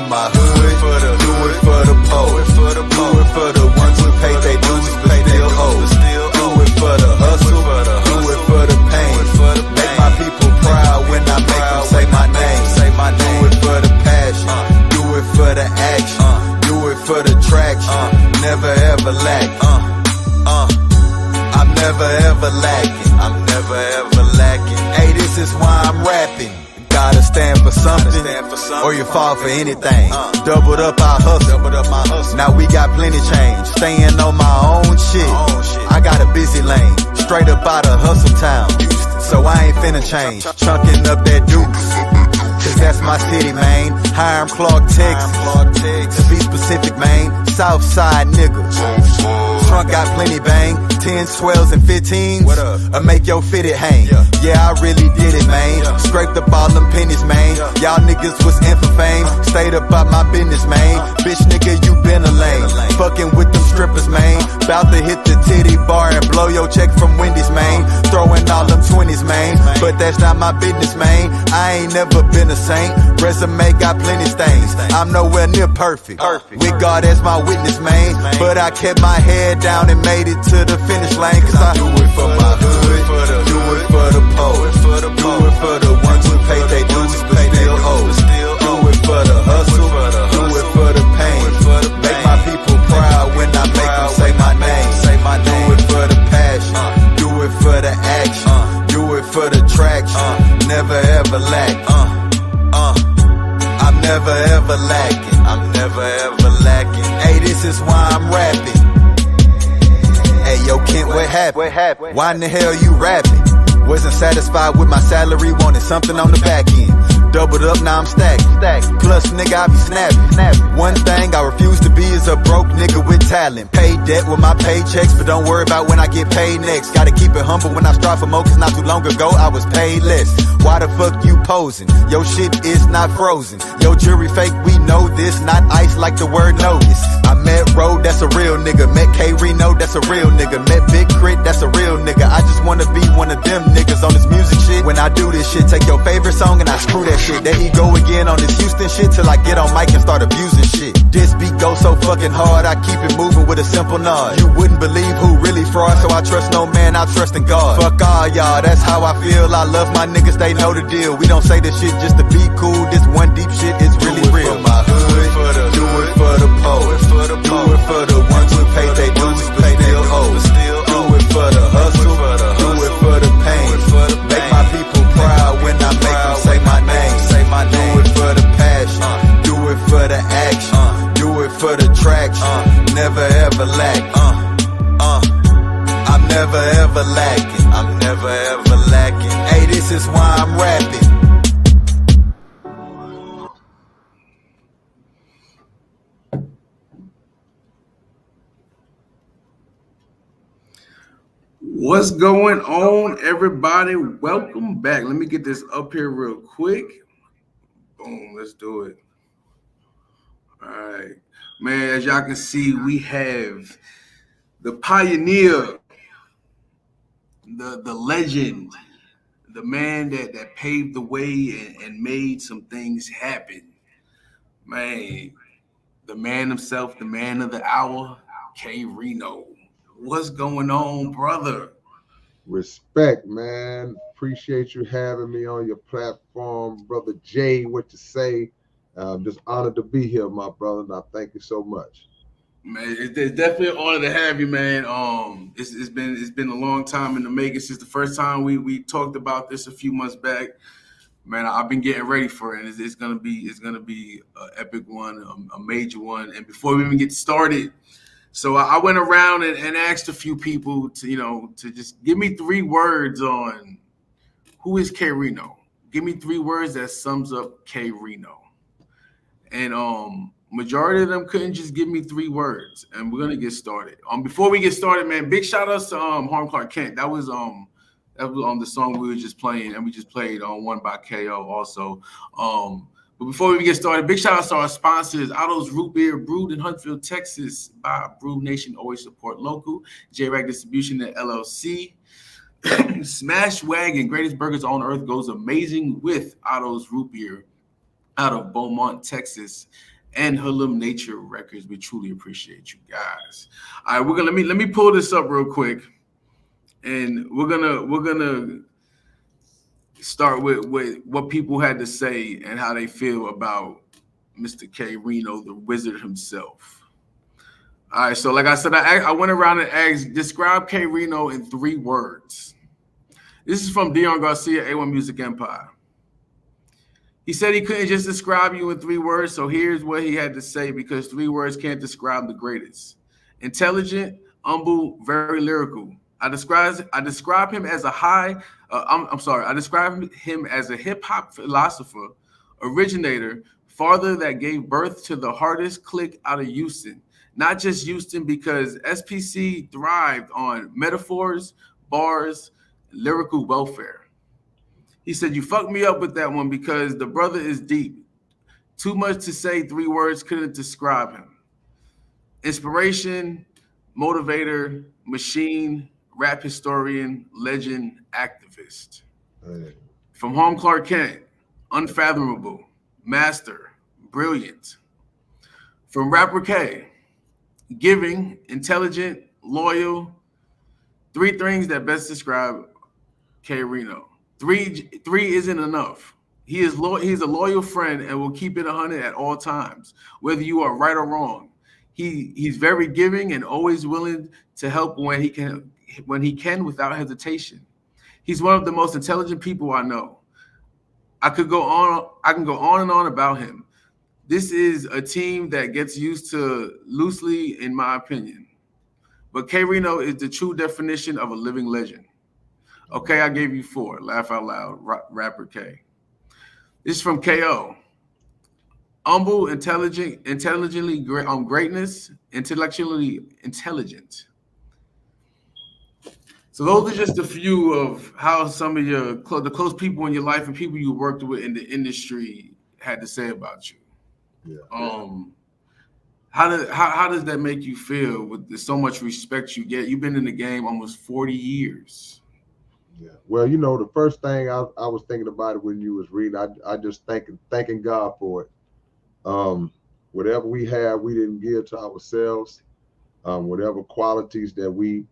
my hood, do it for the poor, do it for the ones who pay their dues but still owe. Do it for the hustle, do it for the pain. Make my people proud when I make them say my name. Do it for the passion, do it for the action, do it for the traction. Never ever lack. I'm never ever lacking. I'm never ever lacking. Hey, this is why I'm rapping. Gotta stand for something, or you fall for anything. Doubled up our hustle. Now we got plenty change. Staying on my own shit. I got a busy lane, straight up out of hustle town. So I ain't finna change. Chunking up that dukes, cause that's my city, man. Hiram Clark, Texas. To be specific, man. Southside nigga. Trunk got plenty bang. 10s, 12s, and 15s. What up? Make your fitted hang. Yeah, I really did it, man. Scraped up all them pennies, man. Y'all niggas was in for fame. Stayed about my business, man. Bitch nigga, you been a lame. Fucking with them strippers, man. Bout to hit the titty bar and blow your check from Wendy's, man. Throwing all them 20s, man. But that's not my business, man. I ain't never been a saint. Resume got plenty stains. I'm nowhere near perfect. With God as my witness, man. But I kept my head down and made it to the finish line. Cause I do it for my hood, do it for the poor, do it for the ones who pay their dues but still owe. Do it for the hustle, do it for the pain. Make my people proud when I make them say my name. Do it for the passion, do it for the action, do it for the traction. Never ever lack. I'm never ever lacking. I'm never ever lacking. Hey, this is why I'm rapping. Hey, yo, Kent, what happened? Why in the hell you rapping? Wasn't satisfied with my salary, wanted something on the back end. Doubled up, now I'm stacked. Plus, nigga, I be snapping. One thing I refuse to be is a broke nigga with talent. Pay debt with my paychecks, but don't worry about when I get paid next. Gotta keep it humble when I strive for more, cause not too long ago I was paid less. Why the fuck you posing? Your shit is not frozen. Your jury fake, we know this. Not ice like the word notice. I met Road, that's a real nigga. Met K-Rino, that's a real nigga. Met Big Crit, that's a real nigga. I just wanna be one of them niggas on this music shit. When I do this shit, take your favorite song and I screw that shit. There he go again on this Houston shit till I get on mic and start abusing shit. This beat goes so fucking hard, I keep it moving with a simple nod. You wouldn't believe who really fraud, so I trust no man, I trust in God. Fuck all y'all, that's how I feel. I love my niggas, they know the deal. We don't say this shit just to be cool. This one deep shit is really real. Do it for my hood, do it for the poor, do it for the ones who pay their dues but still owe. Do it for the hustle, do it for the pain. Make my people proud when I make them say my name. Do it for the passion, do it for the action, do it for the traction. Never ever lack. I'm never ever lacking. I'm never ever lacking. Hey, this is why I'm rapping. What's going on, everybody? Welcome back. Let me get this up here real quick. Boom, let's do it. All right, man, as y'all can see, we have the pioneer, the legend, the man that paved the way and made some things happen. Man, the man himself, the man of the hour, K-Rino. What's going on, brother? Respect, man. Appreciate you having me on your platform, brother Jay. What to say? Just honored to be here, my brother, and I thank you so much. Man, it's definitely an honor to have you, man. It's been a long time in the making since the first time we talked about this a few months back. Man, I've been getting ready for it. And it's gonna be an epic one, a major one. And before we even get started, so I went around and asked a few people to just give me 3 words on who is K-Rino. Give me 3 words that sums up K-Rino. And majority of them couldn't just give me 3 words. And we're gonna get started. Before we get started, man, big shout outs to Hiram Clark Kent. That was on the song we were just playing, and we just played on One by KO also. But before we get started, big shout outs to our sponsors, Otto's Root Beer, brewed in Huntsville, Texas by Brew Nation, always support local. J-Rack Distribution and LLC. Smash Wagon, greatest burgers on earth, goes amazing with Otto's Root Beer out of Beaumont, Texas. and Hoodlum Nature Records. We truly appreciate you guys. All right, we're gonna let me pull this up real quick, and we're gonna start with what people had to say and how they feel about Mr. K-Rino, the wizard himself. All right, so like I said, I went around and asked, describe K-Rino in 3 words. This is from Dion Garcia, A1 Music Empire. He said he couldn't just describe you in 3 words, so here's what he had to say, because 3 words can't describe the greatest. Intelligent, humble, very lyrical. I describe him as a I describe him as a hip hop philosopher, originator, father that gave birth to the hardest clique out of Houston. Not just Houston, because SPC thrived on metaphors, bars, lyrical welfare. He said, you fucked me up with that one because the brother is deep. Too much to say, 3 words couldn't describe him. Inspiration, motivator, machine, rap historian, legend, activist. Hey. From Home Clark Kent, unfathomable, master, brilliant. From Rapper K, giving, intelligent, loyal. 3 things that best describe K-Rino. Three isn't enough. He's a loyal friend and will keep it 100 at all times, whether you are right or wrong. He's very giving and always willing to help when he can without hesitation. He's one of the most intelligent people I know. I can go on and on about him. This is a team that gets used to loosely, in my opinion. But K-Rino is the true definition of a living legend. Okay, I gave you 4. Laugh out loud, Rapper K. This is from KO. Humble, intelligently greatness, intellectually intelligent. So those are just a few of how some of the close people in your life and people you worked with in the industry had to say about you. Yeah. How does that make you feel with so much respect you get? You've been in the game almost 40 years. Yeah. Well, the first thing I was thinking about it when you was reading, I just thanking God for it. Whatever we have, we didn't give to ourselves. Whatever qualities that we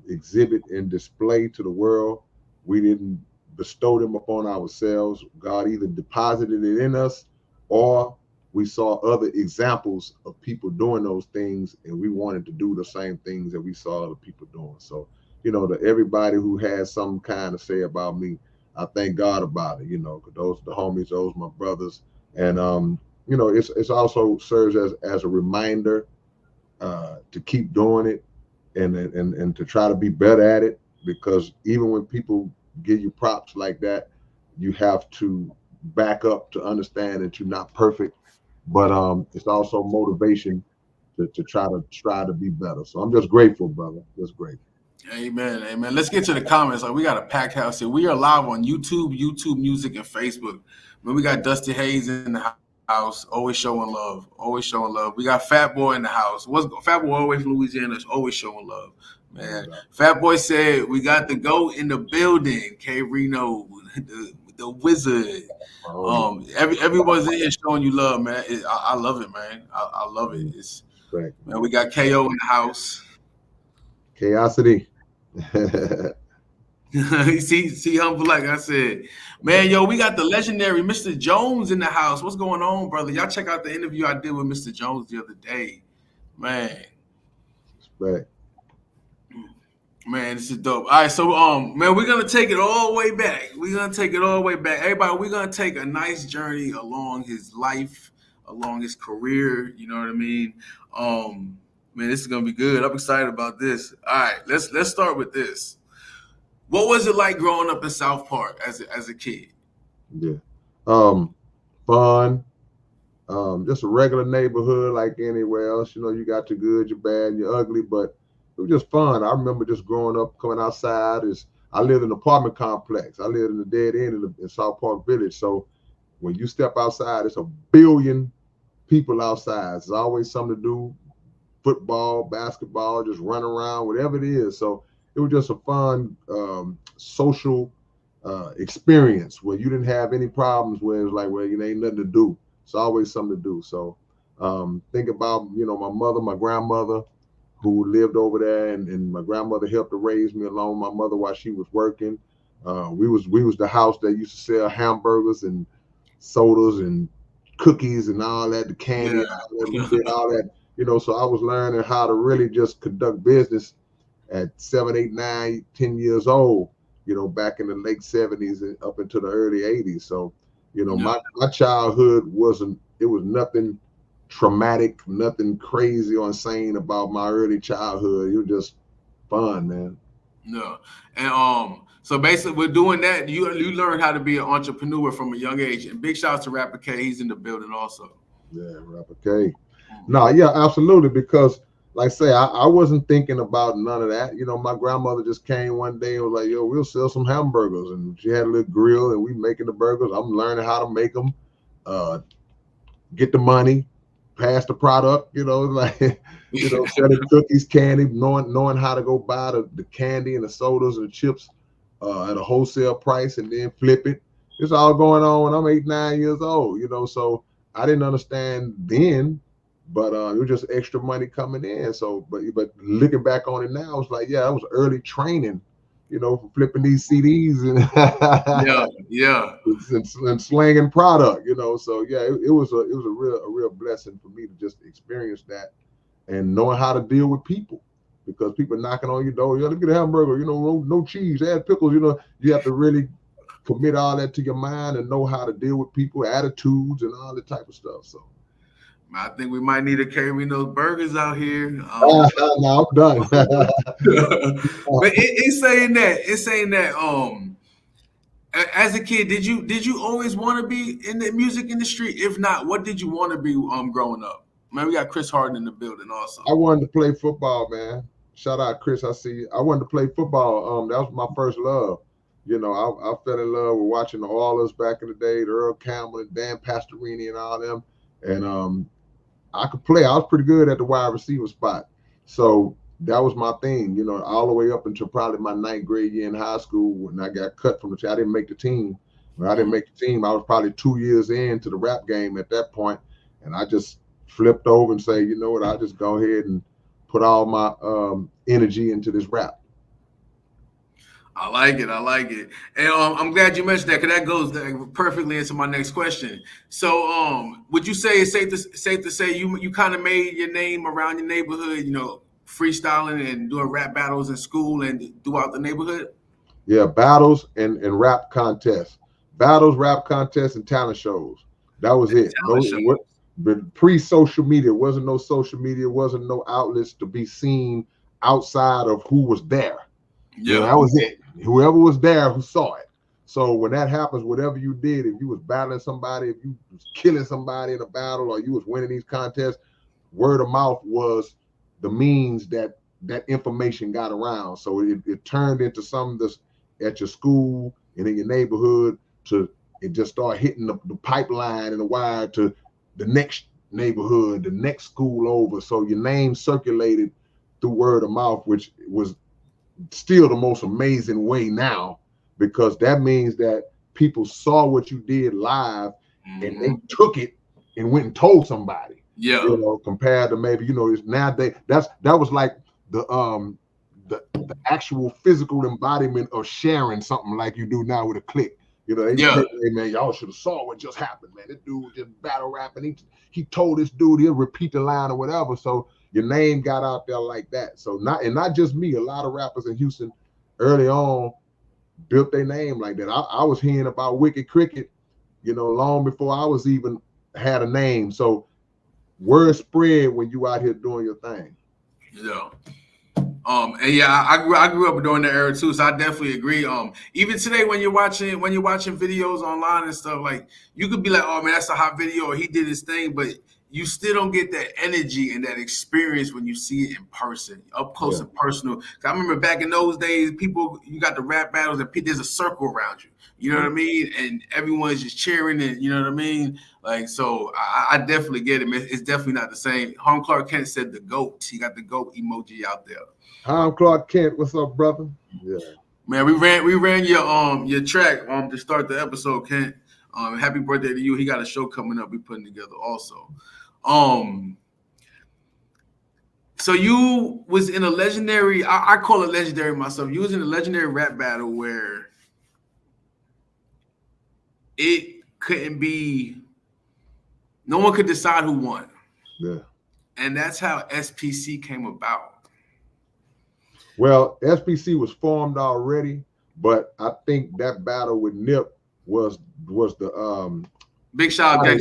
exhibit and display to the world, we didn't bestow them upon ourselves. God either deposited it in us, or we saw other examples of people doing those things, and we wanted to do the same things that we saw other people doing. So, to everybody who has some kind of say about me, I thank God about it. Because those are the homies, those are my brothers, and it's also serves as a reminder to keep doing it and to try to be better at it, because even when people give you props like that, you have to back up to understand that you're not perfect, but it's also motivation to try to be better. So I'm just grateful, brother. Just grateful. Amen. Amen. Let's get to the comments. Like, we got a packed house here. We are live on YouTube Music, and Facebook. We got Dusty Hayes in the house, always showing love. Always showing love. We got Fat Boy in the house. Fat Boy all the way from Louisiana, is always showing love. Man, Fat Boy said we got the GOAT in the building. K-Rino, the wizard. Everyone's in here showing you love, man. I love it, man. I love it. Man, we got KO in the house. Chaosity. see, humble, like I said, man. Yo, we got the legendary Mr. Jones in the house. What's going on, brother? Y'all check out the interview I did with Mr. Jones the other day, man. Respect. Man, this is dope. All right, so man, we're gonna take it all the way back. Everybody, we're gonna take a nice journey along his life, along his career. You know what I mean? Man, this is gonna be good. I'm excited about this. All right, let's start with this. What was it like growing up in South Park as a kid? Yeah, fun. Just a regular neighborhood like anywhere else. You got your good, your bad, and your ugly, but it was just fun. I remember just growing up, coming outside. I lived in an apartment complex. I lived in the dead end in South Park Village. So when you step outside, it's 1 billion people outside. There's always something to do. Football, basketball, just run around, whatever it is. So it was just a fun social experience where you didn't have any problems, where it's like, well, ain't nothing to do. It's always something to do. So Think about, my mother, my grandmother, who lived over there, and my grandmother helped to raise me along with my mother while she was working. We was the house that used to sell hamburgers and sodas and cookies and all that, the candy and all that. We did all that, so I was learning how to really just conduct business at 7, 8, 9, 10 years old, back in the late 70s and up into the early 80s. So, my childhood was nothing traumatic, nothing crazy or insane about my early childhood. It was just fun, man. No. And so basically we're doing that. You learn how to be an entrepreneur from a young age. And big shout out to Rapper K. He's in the building also. Yeah, Rapper K. No, yeah, absolutely. Because like I say, I wasn't thinking about none of that. My grandmother just came one day and was like, yo, we'll sell some hamburgers. And she had a little grill and we making the burgers. I'm learning how to make them, get the money, pass the product, selling cookies, candy, knowing how to go buy the candy and the sodas and the chips at a wholesale price and then flip it. It's all going on when I'm 8, 9 years old, so I didn't understand then, but it was just extra money coming in. So, but looking back on it now, it's like, yeah, that was early training, for flipping these CDs and slanging product, So yeah, it was a real blessing for me to just experience that and knowing how to deal with people, because people knocking on your door, yeah, let me get a hamburger, no cheese, add pickles, you have to really commit all that to your mind and know how to deal with people, attitudes, and all that type of stuff. So I think we might need a K-Rino's burgers out here. No, I'm done. But it's saying that as a kid, did you always want to be in the music industry? If not, what did you want to be growing up? Man, we got Chris Harden in the building also. I wanted to play football, man. Shout out Chris, I see you. I wanted to play football. That was my first love. I fell in love with watching the Oilers back in the day, the Earl Campbell and Dan Pastorini and all them. And I could play. I was pretty good at the wide receiver spot. So that was my thing, all the way up until probably my 9th grade year in high school when I got cut from the team. I didn't make the team. When I didn't make the team, I was probably 2 years into the rap game at that point. And I just flipped over and say, you know what, I'll just go ahead and put all my energy into this rap. I like it. And I'm glad you mentioned that, because that goes perfectly into my next question. So would you say it's safe to say you kind of made your name around your neighborhood, freestyling and doing rap battles in school and throughout the neighborhood? Yeah, battles and rap contests. Battles, rap contests, and talent shows. That was it. But pre-social media, wasn't no social media, wasn't no outlets to be seen outside of who was there. Yeah, that was it. Whoever was there who saw it. So when that happens, whatever you did, if you was battling somebody, if you was killing somebody in a battle, or you was winning these contests, word of mouth was the means that information got around. So it turned into something that's at your school and in your neighborhood, it just started hitting the pipeline and the wire to the next neighborhood, the next school over. So your name circulated through word of mouth, which was still the most amazing way now, because that means that people saw what you did live and they took it and went and told somebody. Yeah. Compared to maybe, it's nowadays, that was like the actual physical embodiment of sharing something like you do now with a click. Hey, man, y'all should have saw what just happened, man. This dude just battle rapping. He told this dude he'll repeat the line or whatever. So your name got out there like that. So not just me, a lot of rappers in Houston early on built their name like that. I was hearing about Wicked Cricket, long before I was even had a name. So word spread when you out here doing your thing. Yeah. And yeah, I grew up during that era too, so I definitely agree. Even today when you're watching videos online and stuff, like you could be like, oh man, that's a hot video, or he did his thing, but you still don't get that energy and that experience when you see it in person, up close and personal. I remember back in those days, you got the rap battles and there's a circle around you. You know what I mean? And everyone's just cheering and you know what I mean? Like, so I definitely get it, man. It's definitely not the same. Harm Clark Kent said the GOAT. He got the GOAT emoji out there. Harm Clark Kent, what's up, brother? Yeah. Man, we ran your track to start the episode, Kent. Happy birthday to you. He got a show coming up we putting together also. So you was in a legendary, I call it legendary myself. You was in a legendary rap battle where it couldn't be, no one could decide who won. Yeah. And that's how SPC came about. Well, SPC was formed already, but I think that battle with Nip was the big shout out,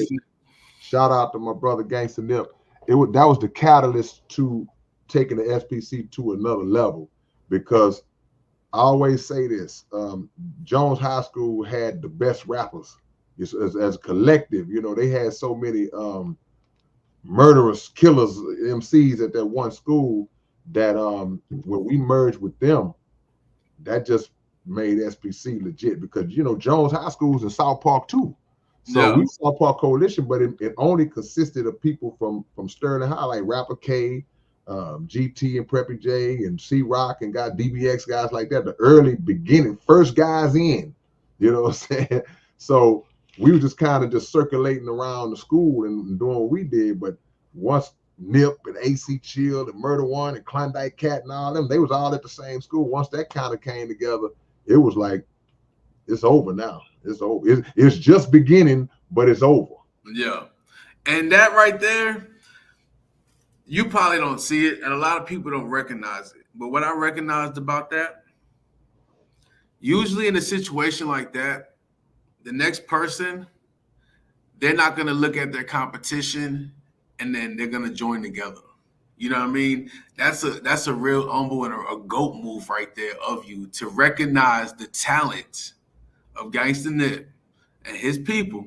shout out to my brother Gangsta Nip. That was the catalyst to taking the SPC to another level, because I always say this: Jones High School had the best rappers as a collective. You know, they had so many murderous killers, MCs at that one school that when we merged with them, that just made SPC legit, because you know Jones High School is in South Park too. So we South Park Coalition, but it only consisted of people from Sterling High, like Rapper K, GT and Preppy J and C Rock and got DBX, guys like that. The early beginning, first guys in, you know what I'm saying? So we were just kind of just circulating around the school and doing what we did. But once Nip and AC Chill and Murder One and Klondike Cat and all them, they was all at the same school. Once that kind of came together, it was like, it's over now. It's over. It's just beginning, but it's over. Yeah. And that right there, you probably don't see it, and a lot of people don't recognize it. But what I recognized about that, usually in a situation like that, the next person, they're not going to look at their competition and then they're going to join together. You know what I mean? That's a real humble and a GOAT move right there of you, to recognize the talent of Gangsta Nip and his people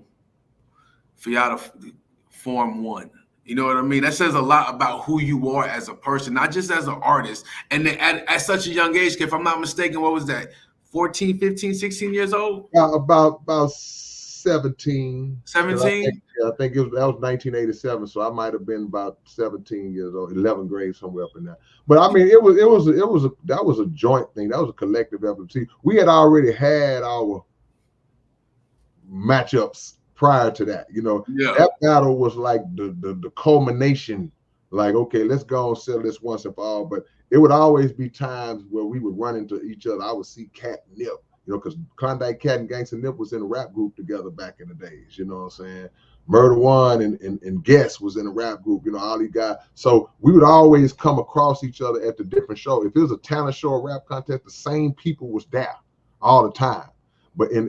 for y'all to form one. You know what I mean? That says a lot about who you are as a person, not just as an artist. And then at such a young age, if I'm not mistaken, what was that? 14, 15, 16 years old? About 17. 17? I think that was 1987, so I might have been about 17 years old, 11th grade, somewhere up in there. But I mean, that was a joint thing. That was a collective effort. See, we had already had our matchups prior to that. You know, that battle was like the culmination. Like, okay, let's go and settle this once and for all. But it would always be times where we would run into each other. I would see Cat Nip, you know, because Klondike Cat and Gangsta Nip was in a rap group together back in the days. You know what I'm saying? Murder One and Guess was in a rap group, you know, all these guys. So we would always come across each other at the different show. If it was a talent show or rap contest, the same people was there all the time. But in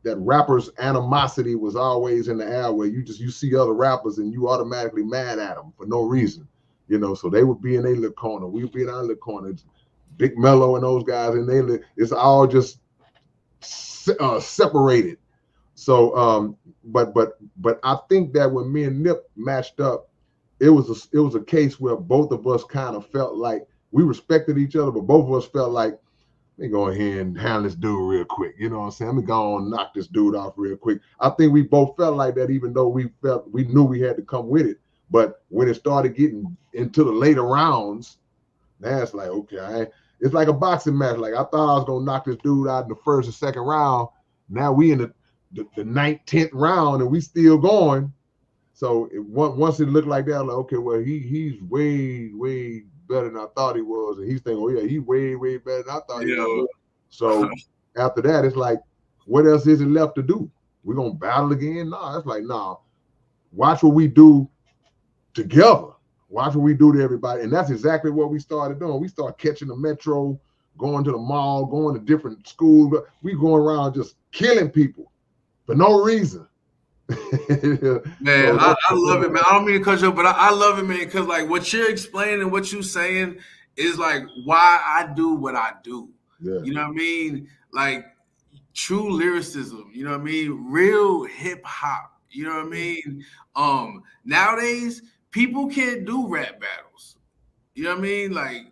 that rapper's animosity was always in the air, where you see other rappers and you automatically mad at them for no reason, you know. So they would be in their little corner, we would be in our little corner. Big Mello and those guys, and it's all just separated. So, but I think that when me and Nip matched up, it was a case where both of us kind of felt like we respected each other, but both of us felt like, let me go ahead and handle this dude real quick. You know what I'm saying? Let me go on and knock this dude off real quick. I think we both felt like that, even though we knew we had to come with it. But when it started getting into the later rounds, now it's like, okay, it's like a boxing match. Like, I thought I was gonna knock this dude out in the first or second round. Now we in the ninth, 10th round, and we still going. So once it looked like that, I'm like, okay, well, he's way better than I thought he was, and he's thinking, oh yeah, he's way better than I thought he was. So after that, it's like, what else is it left to do? We're gonna battle again? No, it's like, no. Watch what we do together. Watch what we do to everybody, and that's exactly what we started doing. We started catching the metro, going to the mall, going to different schools. We going around just killing people for no reason. Man, I love it, man. I don't mean to cut you, but I love it, man, because like what you're explaining, what you're saying is like why I do what I do. Yeah. You know what I mean? Like true lyricism, you know what I mean? Real hip hop, you know what I mean? Nowadays, people can't do rap battles. You know what I mean? Like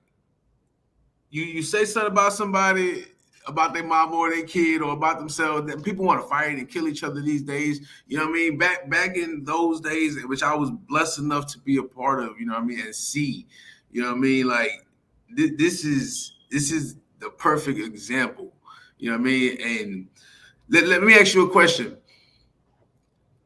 you say something about somebody, about their mom or their kid, or about themselves, that people want to fight and kill each other these days. You know what I mean? Back in those days, which I was blessed enough to be a part of, you know what I mean, and see, you know what I mean? Like this is the perfect example. You know what I mean? And let me ask you a question.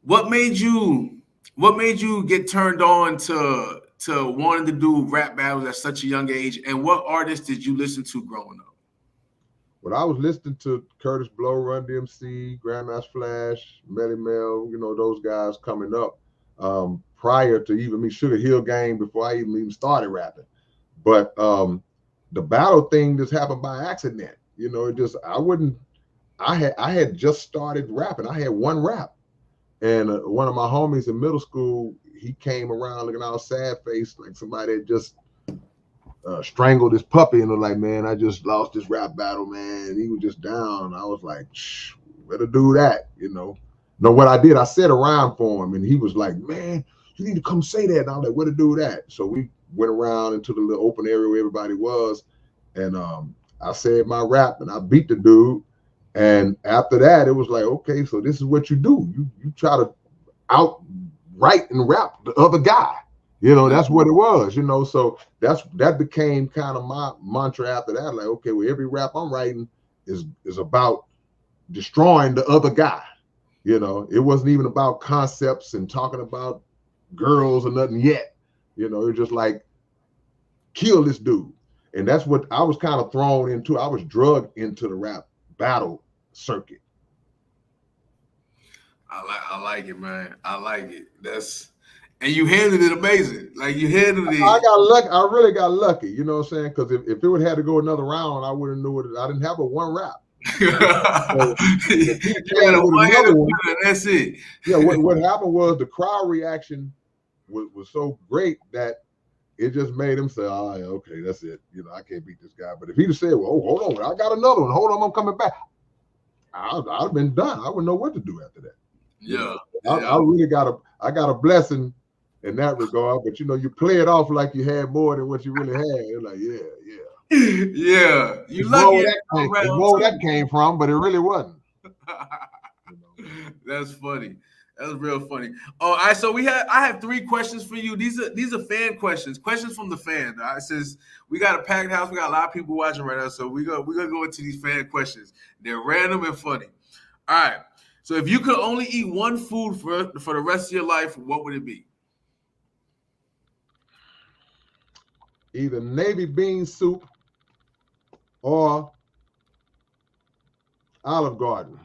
What made you what made you get turned on to wanting to do rap battles at such a young age? And what artists did you listen to growing up? But I was listening to Curtis Blow, Run DMC, Grandmaster Flash, Melly Mel, you know, those guys coming up prior to even me, Sugar Hill Gang, before I even started rapping. But the battle thing just happened by accident. You know, it just, I had just started rapping. I had one rap. And one of my homies in middle school, he came around looking all sad faced, like somebody had just strangled his puppy, and was like, man, I just lost this rap battle, man. And he was just down. I was like, shh, better do that, you know. No, what I did, I said a rhyme for him, and he was like, man, you need to come say that. And I was like, where to do that? So we went around into the little open area where everybody was, and I said my rap, and I beat the dude. And after that, it was like, okay, so this is what you do. You try to outright and rap the other guy. You know, that's what it was, you know. So that became kind of my mantra after that. Like, okay, well, every rap I'm writing is about destroying the other guy. You know, it wasn't even about concepts and talking about girls or nothing yet. You know, it was just like, kill this dude. And that's what I was kind of thrown into. I was drugged into the rap battle circuit. I like it, man. I like it. And you handled it amazing. Like, you handled it. I got lucky. I really got lucky. You know what I'm saying? Because if it would have had to go another round, I wouldn't know it. I didn't have but one rap. So, that's it. Yeah. What happened was the crowd reaction was so great that it just made him say, "Oh, yeah, okay, that's it. You know, I can't beat this guy." But if he'd have said, "Well, hold on, I got another one. Hold on, I'm coming back," I'd have been done. I wouldn't know what to do after that. Yeah. I really got a blessing in that regard. But you know, you play it off like you had more than what you really had. You're like, yeah. Yeah. You lucky that came from, but it really wasn't. That's funny. That's real funny. All right, so I have 3 questions for you. These are fan questions from the fans. All right, since we got a packed house, we got a lot of people watching right now, so we're gonna go into these fan questions. They're random and funny. All right. So if you could only eat one food for the rest of your life, what would it be? Either Navy bean soup or Olive Garden.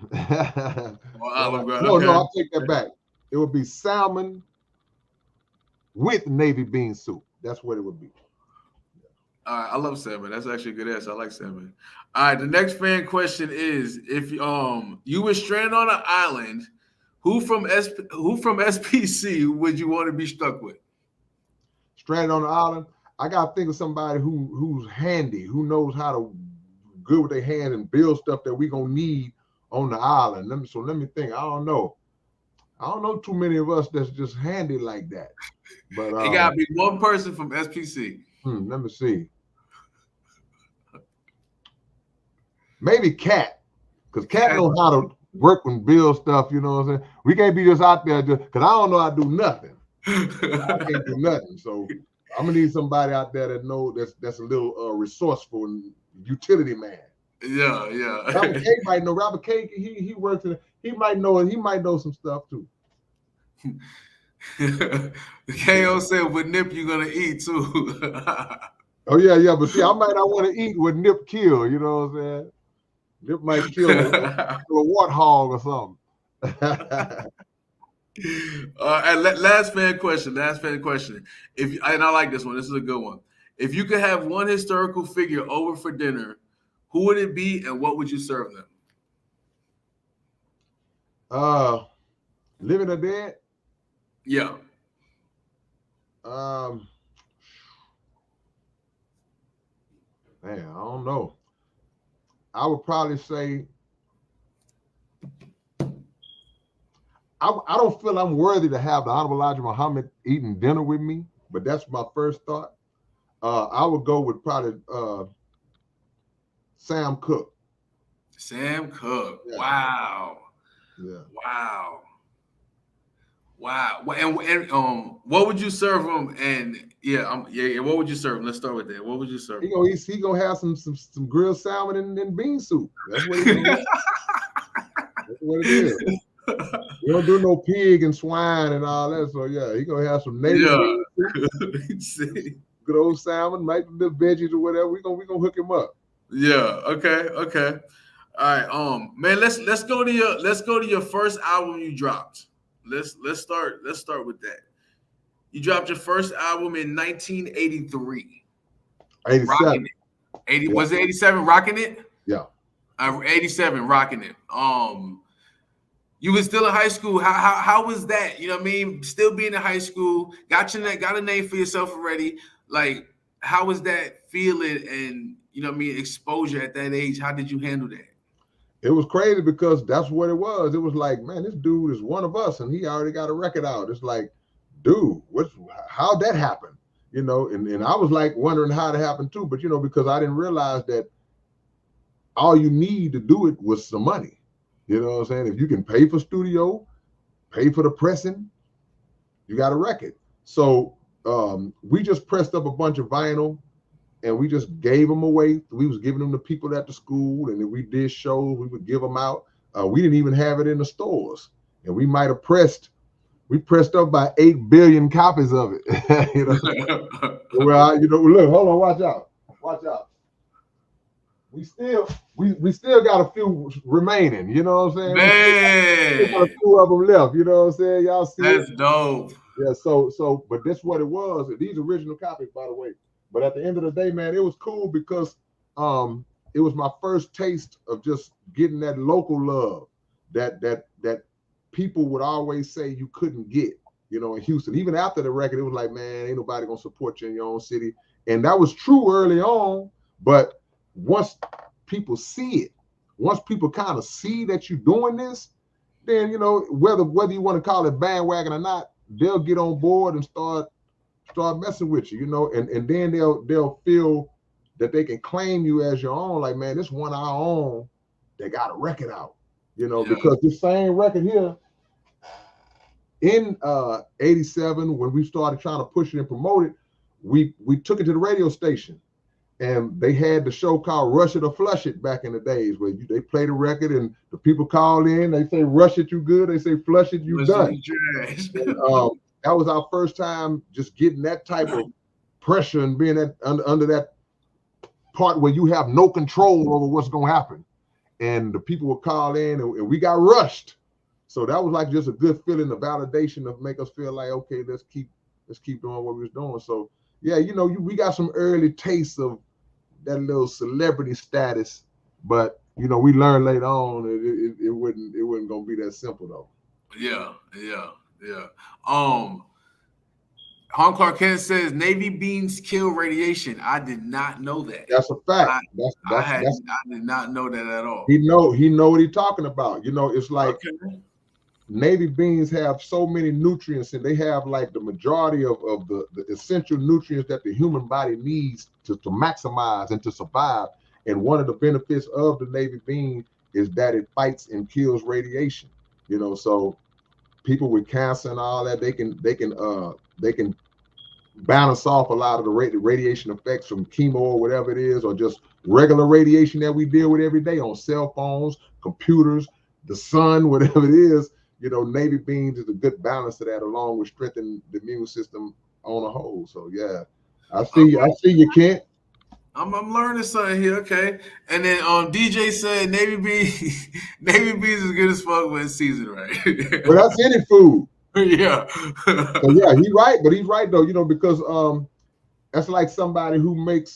Olive Garden. No, I'll take that back. It would be salmon with Navy bean soup. That's what it would be. All right, I love salmon. That's actually a good answer. I like salmon. All right, the next fan question is: if you were stranded on an island, who from SPC would you want to be stuck with? Stranded on the island, I gotta think of somebody who's handy, who knows how to good with their hands and build stuff that we gonna need on the island. Let me think. I don't know too many of us that's just handy like that. But it gotta be one person from SPC. Let me see. Maybe Cat, because Cat knows how to work and build stuff. You know what I'm saying? We can't be just out there because I don't know how to do nothing. I can't do nothing. So I'm gonna need somebody out there that knows that's a little resourceful and utility man. Yeah. Robert K might know. Robert K, he works in. He might know some stuff too. KO said with Nip you're gonna eat too. Oh yeah, but see, I might not want to eat what Nip kill. You know what I'm saying? Nip might kill a warthog or something. And last fan question. And I like this one. This is a good one. If you could have one historical figure over for dinner, who would it be and what would you serve them? Living or dead? Yeah. Man, I don't know. I would probably say I don't feel I'm worthy to have the Honorable Elijah Muhammad eating dinner with me, but that's my first thought. I would go with probably Sam Cooke. Sam Cooke. Yeah. Wow. Yeah. Wow. And what would you serve him? And what would you serve him? Let's start with that. What would you serve him? He gonna have some grilled salmon and bean soup. That's what he's gonna That's what it is. We don't do no pig and swine and all that. So yeah, he gonna have some Navy beans, good old salmon, maybe the veggies or whatever. We gonna hook him up. Yeah. Okay. Okay. All right. Man, let's go to your first album you dropped. Let's start with that. You dropped your first album in 1983. 87. Rocking it. 80 Yeah. Was it 87? Rocking it. Yeah. 87. Rocking it. You were still in high school. How was that? You know what I mean? Still being in high school, got a name for yourself already. Like, how was that feeling and you know what I mean, exposure at that age? How did you handle that? It was crazy because that's what it was. It was like, man, this dude is one of us and he already got a record out. It's like, dude, how'd that happen? You know, and I was like wondering how it happened too, but you know, because I didn't realize that all you need to do it was some money. You know what I'm saying? If you can pay for studio, pay for the pressing, you got a record. So we just pressed up a bunch of vinyl and we just gave them away. We was giving them to people at the school, and then we did shows, we would give them out. We didn't even have it in the stores. And we might have pressed up by 8 billion copies of it. You know? Well, you know, look, hold on, watch out. We still got a few remaining, you know what I'm saying? Man, we got a few of them left, you know what I'm saying? Y'all see that's it? dope. Yeah, so but that's what it was. These original copies, by the way. But at the end of the day, man, it was cool because it was my first taste of just getting that local love that people would always say you couldn't get, you know, in Houston. Even after the record, it was like, man, ain't nobody gonna support you in your own city. And that was true early on, but once people see it, once people kind of see that you're doing this, then, you know, whether you want to call it bandwagon or not, they'll get on board and start messing with you, you know, and then they'll feel that they can claim you as your own. Like, man, this one our own, they got a record out, you know, because the same record here in 87, when we started trying to push it and promote it, we took it to the radio station. And they had the show called Rush It or Flush It back in the days where they play the record and the people call in, they say, rush it, you good. They say, flush it, you done. And, that was our first time just getting that type of pressure and being under that part where you have no control over what's going to happen. And the people would call in and we got rushed. So that was like just a good feeling, a validation of make us feel like, okay, let's keep doing what we was doing. So yeah, you know, we got some early tastes of that little celebrity status, but you know, we learned later on it wasn't gonna be that simple though. Yeah. Hong Clark Kent says Navy beans kill radiation. I did not know that. That's a fact. I did not know that at all. He know what he's talking about. You know, it's like Navy beans have so many nutrients, and they have like the majority of the essential nutrients that the human body needs to maximize and to survive. And one of the benefits of the Navy bean is that it fights and kills radiation. You know, so people with cancer and all that, they can balance off a lot of the radiation effects from chemo or whatever it is, or just regular radiation that we deal with every day on cell phones, computers, the sun, whatever it is. You know, Navy beans is a good balance to that, along with strengthening the immune system on a whole. So yeah, I see you, Kent. I'm learning something here, okay. And then DJ said Navy beans is good as fuck when it's seasoned right. Well, that's any food. Yeah. So yeah, he's right though, you know, because that's like somebody who makes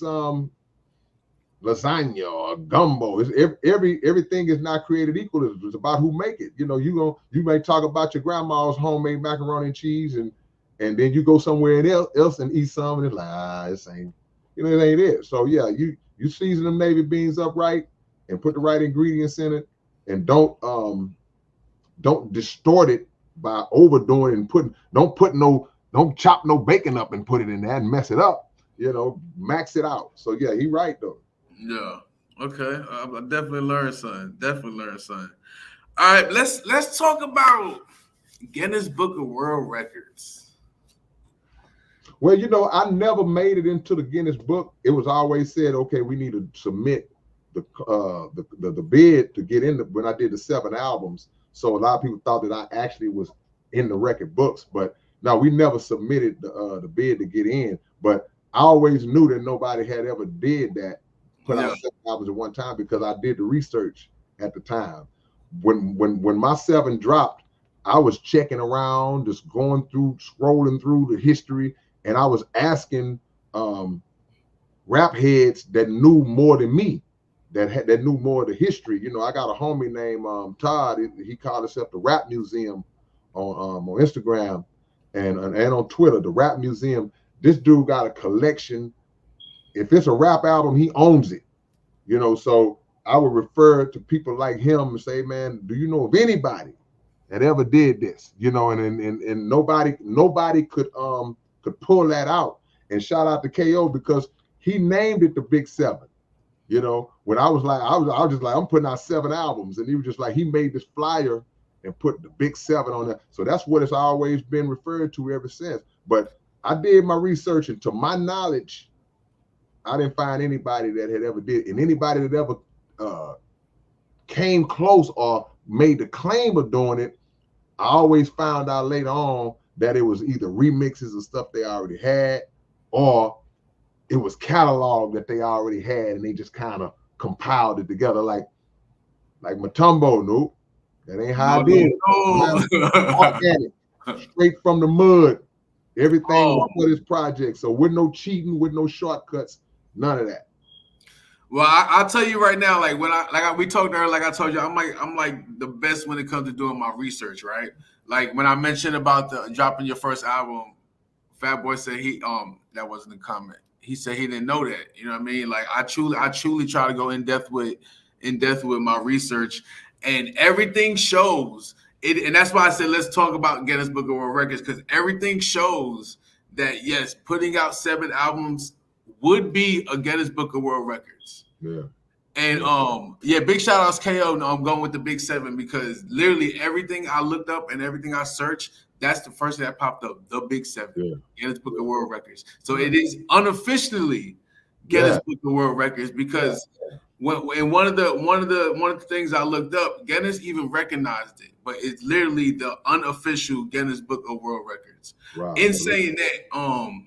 lasagna or gumbo. Everything is not created equal. It's about who make it. You know, you may talk about your grandma's homemade macaroni and cheese, and then you go somewhere else and eat some, and it's like, this ain't, you know, it ain't it. So yeah, you season them Navy beans up right and put the right ingredients in it, and don't distort it by overdoing it and don't chop no bacon up and put it in there and mess it up. You know, max it out. So yeah, he right though. Yeah. Okay. I definitely learned something. All right. Let's talk about Guinness Book of World Records. Well, you know, I never made it into the Guinness book. It was always said, okay, we need to submit the bid to get in when I did the 7 albums. So a lot of people thought that I actually was in the record books, but no, we never submitted the bid to get in. But I always knew that nobody had ever did that, put out 7 albums at one time, because I did the research at the time. When my 7 dropped, I was checking around, just going through, scrolling through the history, and I was asking rap heads that knew more than me, that knew more of the history. You know, I got a homie named Todd. He called himself the Rap Museum on Instagram and on Twitter, the Rap Museum. This dude got a collection. If it's a rap album, he owns it. You know, so I would refer to people like him and say, man, do you know of anybody that ever did this? You know, and nobody could pull that out. And shout out to KO, because he named it the Big 7. You know, when I was just like, I'm putting out 7 albums, and he was just like, he made this flyer and put the Big 7 on there. So that's what it's always been referred to ever since. But I did my research, and to my knowledge, I didn't find anybody that had ever did, and anybody that ever came close or made the claim of doing it, I always found out later on that it was either remixes of stuff they already had, or it was catalog that they already had, and they just kind of compiled it together, like Matumbo. Nope, that ain't how I did it. Organic, straight from the mud. Everything was for this project, so with no cheating, with no shortcuts, none of that. Well, I'll tell you right now, like we talked earlier, like I told you, I'm like the best when it comes to doing my research, right? Like when I mentioned about the dropping your first album, Fat Boy said that wasn't a comment. He said he didn't know that. You know what I mean? Like I truly try to go in depth with my research, and everything shows it. And that's why I said let's talk about Guinness Book of World Records, because everything shows that yes, putting out 7 albums would be a Guinness Book of World Records. Yeah. And big shout outs KO. I'm going with the Big 7, because literally everything I looked up and everything I searched, that's the first thing that popped up, the Big 7, Guinness Book of World Records. So it is unofficially Guinness Book of World Records, because when one of the things I looked up, Guinness even recognized it, but it's literally the unofficial Guinness Book of World Records. Wow. In saying that,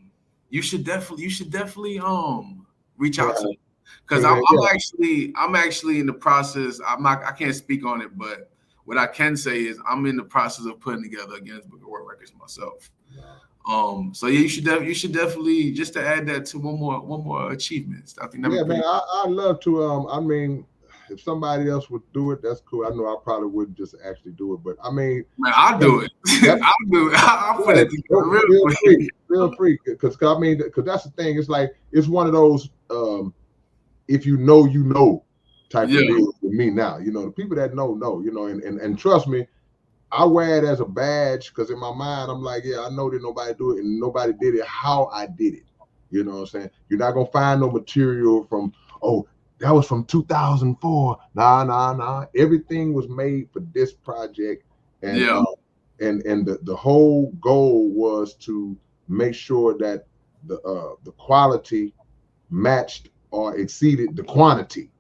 you should definitely reach out to them, because I'm actually in the process. I can't speak on it, but what I can say is I'm in the process of putting together a Guinness Book of World Records myself. So yeah, you should definitely, just to add that to one more achievements. I think that man, I'd love to. I mean, if somebody else would do it, that's cool. I know I probably wouldn't just actually do it, but I mean, man, I'll do it. I'll do it. I'll put it together real free, because I mean, because that's the thing. It's like, it's one of those if you know type of deals with me now. You know, the people that know, you know, and trust me, I wear it as a badge, because in my mind, I'm like, yeah, I know that nobody do it, and nobody did it how I did it. You know what I'm saying? You're not gonna find no material from, that was from 2004. Nah. Everything was made for this project, and the whole goal was to make sure that the quality matched or exceeded the quantity,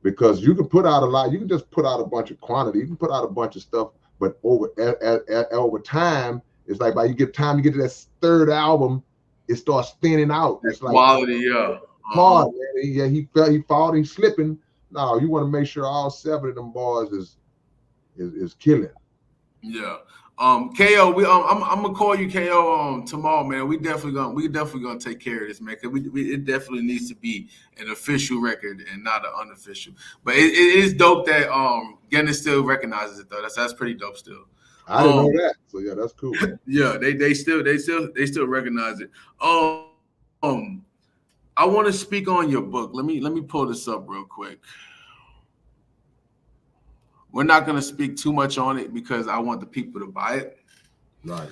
because you can put out a lot. You can just put out a bunch of quantity. You can put out a bunch of stuff, but over time, it's like by you get to that 3rd album, it starts thinning out. It's like quality, hard, man. Yeah, he fought, he's slipping. No, you want to make sure all 7 of them boys is killing. Yeah. KO, I'm gonna call you KO tomorrow, man. We definitely gonna take care of this, man, because it definitely needs to be an official record and not an unofficial. But it is dope that Guinness still recognizes it, though. That's pretty dope still. I didn't know that, so yeah, that's cool. Yeah, they still recognize it. I want to speak on your book. Let me pull this up real quick. We're not going to speak too much on it because I want the people to buy it. Right.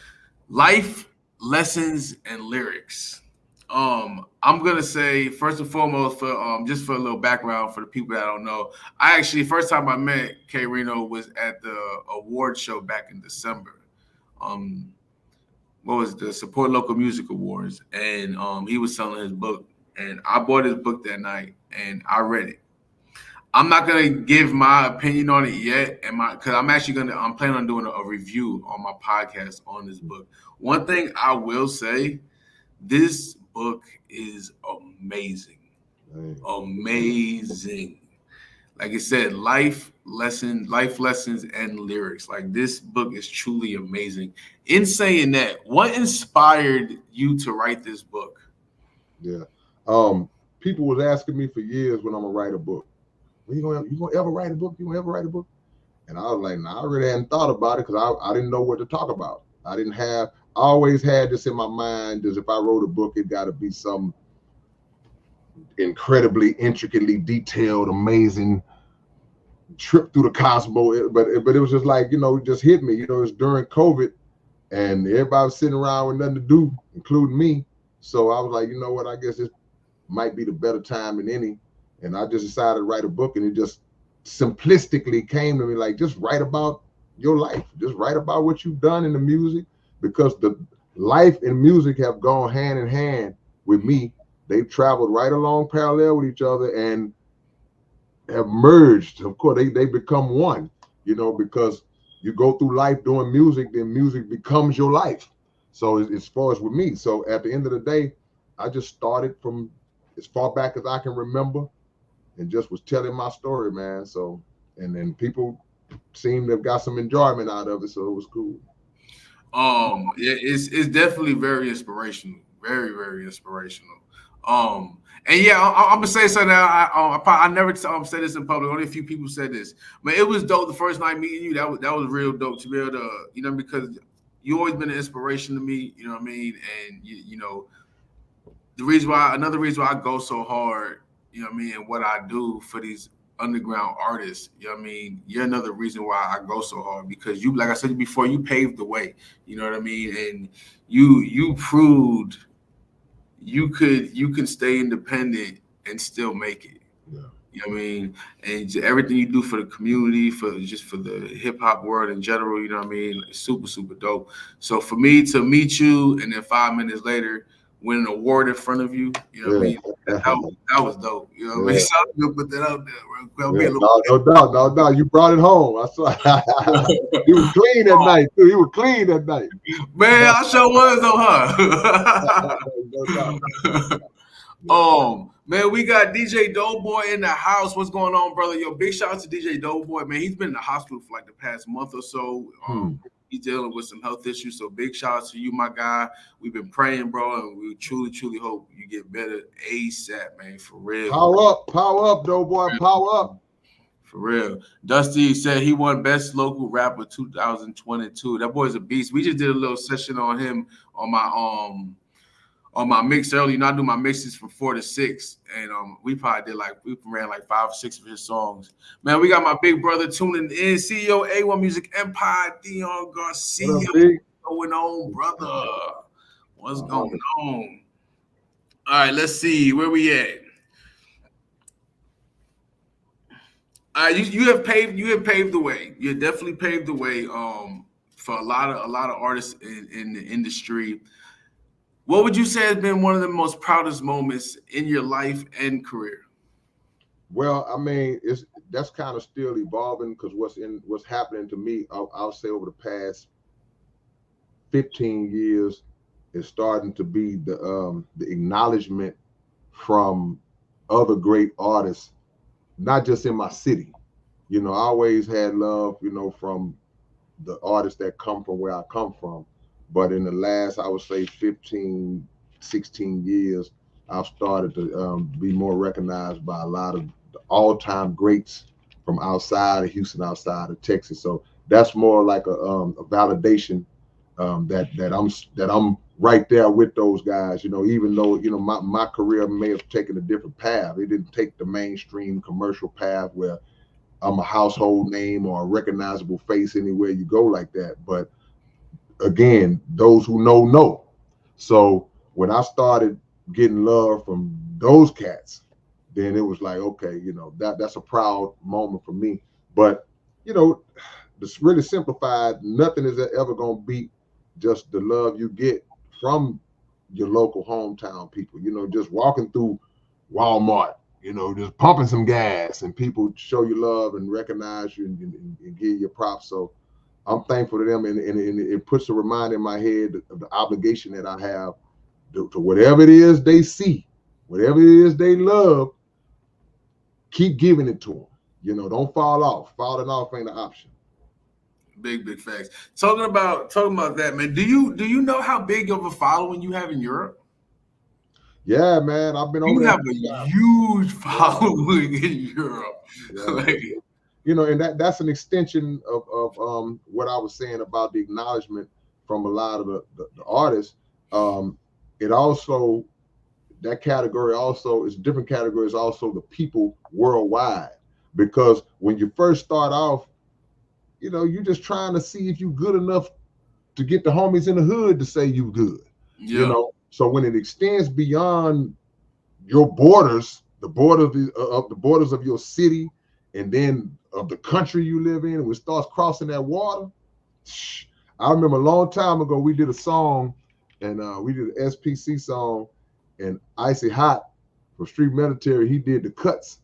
Life, lessons, and lyrics. I'm going to say, first and foremost, for just for a little background for the people that don't know, I actually, first time I met K-Rino was at the award show back in December. What was the Support Local Music Awards? And he was selling his book, and I bought his book that night, and I read it. I'm not gonna give my opinion on it yet, because I'm planning on doing a review on my podcast on this book. One thing I will say, this book is amazing, amazing. Like I said, life lessons, and lyrics. Like, this book is truly amazing. In saying that, what inspired you to write this book? Yeah. People was asking me for years when I'm gonna write a book. When you gonna ever write a book? You gonna ever write a book? And I was like, nah, I really hadn't thought about it because I didn't know what to talk about. I always had this in my mind, is if I wrote a book, it gotta be some incredibly intricately detailed, amazing trip through the cosmos. But it was just like, it just hit me. It was during COVID and everybody was sitting around with nothing to do, including me. So I was like, you know what, I guess this might be the better time than any. And I just decided to write a book, and it just simplistically came to me like, just write about your life. Just write about what you've done in the music, because the life and music have gone hand in hand with me. They've traveled right along parallel with each other and have merged. Of course, they become one, because you go through life doing music, then music becomes your life. So as far as with me, so at the end of the day, I just started from as far back as I can remember and just was telling my story, man. So, and then people seemed to have got some enjoyment out of it, so it was cool. It's definitely very inspirational, very, very inspirational. And yeah, I'm gonna say something. I never said this in public. Only a few people said this, but it was dope the first night meeting you. That was real dope to be able to, because you always been an inspiration to me. You know what I mean? And another reason why I go so hard, you know what I mean, and what I do for these underground artists, you know what I mean, you're another reason why I go so hard, because you, like I said before, you paved the way, you know what I mean, and you proved you can stay independent and still make it. Yeah. You know what I mean? And everything you do for the community, for the hip hop world in general, you know what I mean? It's super, super dope. So for me to meet you and then 5 minutes later win an award in front of you, you know what I mean? That was dope. You know what I mean? So I'm gonna put that out there. No doubt. You brought it home. I saw you were clean that night, too. You were clean that night. Man, I sure was though, huh? Man, we got DJ Doughboy in the house. What's going on, brother? Yo, big shout out to DJ Doughboy, man. He's been in the hospital for like the past month or so. He's dealing with some health issues. So big shout out to you, my guy. We've been praying, bro, and we truly, truly hope you get better ASAP, man. For real. Power up, Doughboy. Power up. For real. Dusty said he won Best Local Rapper 2022. That boy's a beast. We just did a little session on him on my mix earlier. I do my mixes from 4 to 6, and we ran like 5 or 6 of his songs. Man, we got my big brother tuning in, CEO A1 Music Empire, Dion Garcia. What's going on, brother? What's going on? All right, let's see where we at. You have paved the way. You definitely paved the way for a lot of artists in the industry. What would you say has been one of the most proudest moments in your life and career? Well, I mean, that's kind of still evolving, because what's happening to me, I'll say over the past 15 years is starting to be the acknowledgement from other great artists, not just in my city. I always had love, from the artists that come from where I come from. But in the last, I would say 15, 16 years, I've started to be more recognized by a lot of the all-time greats from outside of Houston, outside of Texas. So that's more like a validation that I'm right there with those guys. Even though my career may have taken a different path. It didn't take the mainstream commercial path where I'm a household name or a recognizable face anywhere you go like that. But again, those who know. So when I started getting love from those cats, then it was like, okay, that's a proud moment for me. But just really simplified, nothing is ever gonna beat just the love you get from your local hometown people. Just walking through Walmart just pumping some gas, and people show you love and recognize you and give you props. So I'm thankful to them, and it puts a reminder in my head of the obligation that I have to whatever it is they see, whatever it is they love, keep giving it to them. Don't fall off. Falling off ain't an option. Big facts. Talking about that, man. Do you know how big of a following you have in Europe? Yeah, man. I've been over You there. have a huge following in Europe. Yeah. And that's an extension of what I was saying about the acknowledgement from a lot of the artists. It also, that category also is different categories, also the people worldwide, because when you first start off, you're just trying to see if you're good enough to get the homies in the hood to say you good. So when it extends beyond your borders, the borders of your city, and then of the country you live in, when it starts crossing that water. I remember a long time ago we did a song, and we did an SPC song, and Icy Hot from Street Military, he did the cuts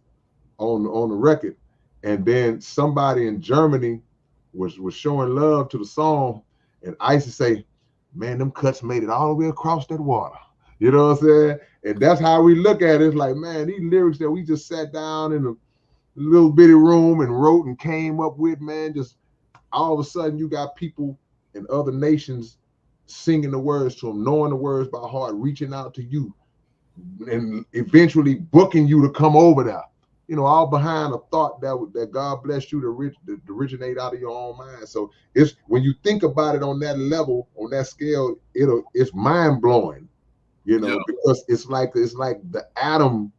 on the record, and then somebody in Germany was showing love to the song, and Icy say, "Man, them cuts made it all the way across that water." You know what I'm saying? And that's how we look at it. It's like, man, these lyrics that we just sat down in a little bitty room and wrote and came up with, man, just all of a sudden you got people in other nations singing the words to them, knowing the words by heart, reaching out to you, and eventually booking you to come over there. All behind a thought that God blessed you to originate out of your own mind. So it's, when you think about it on that level, on that scale, it's mind blowing, because it's like the atom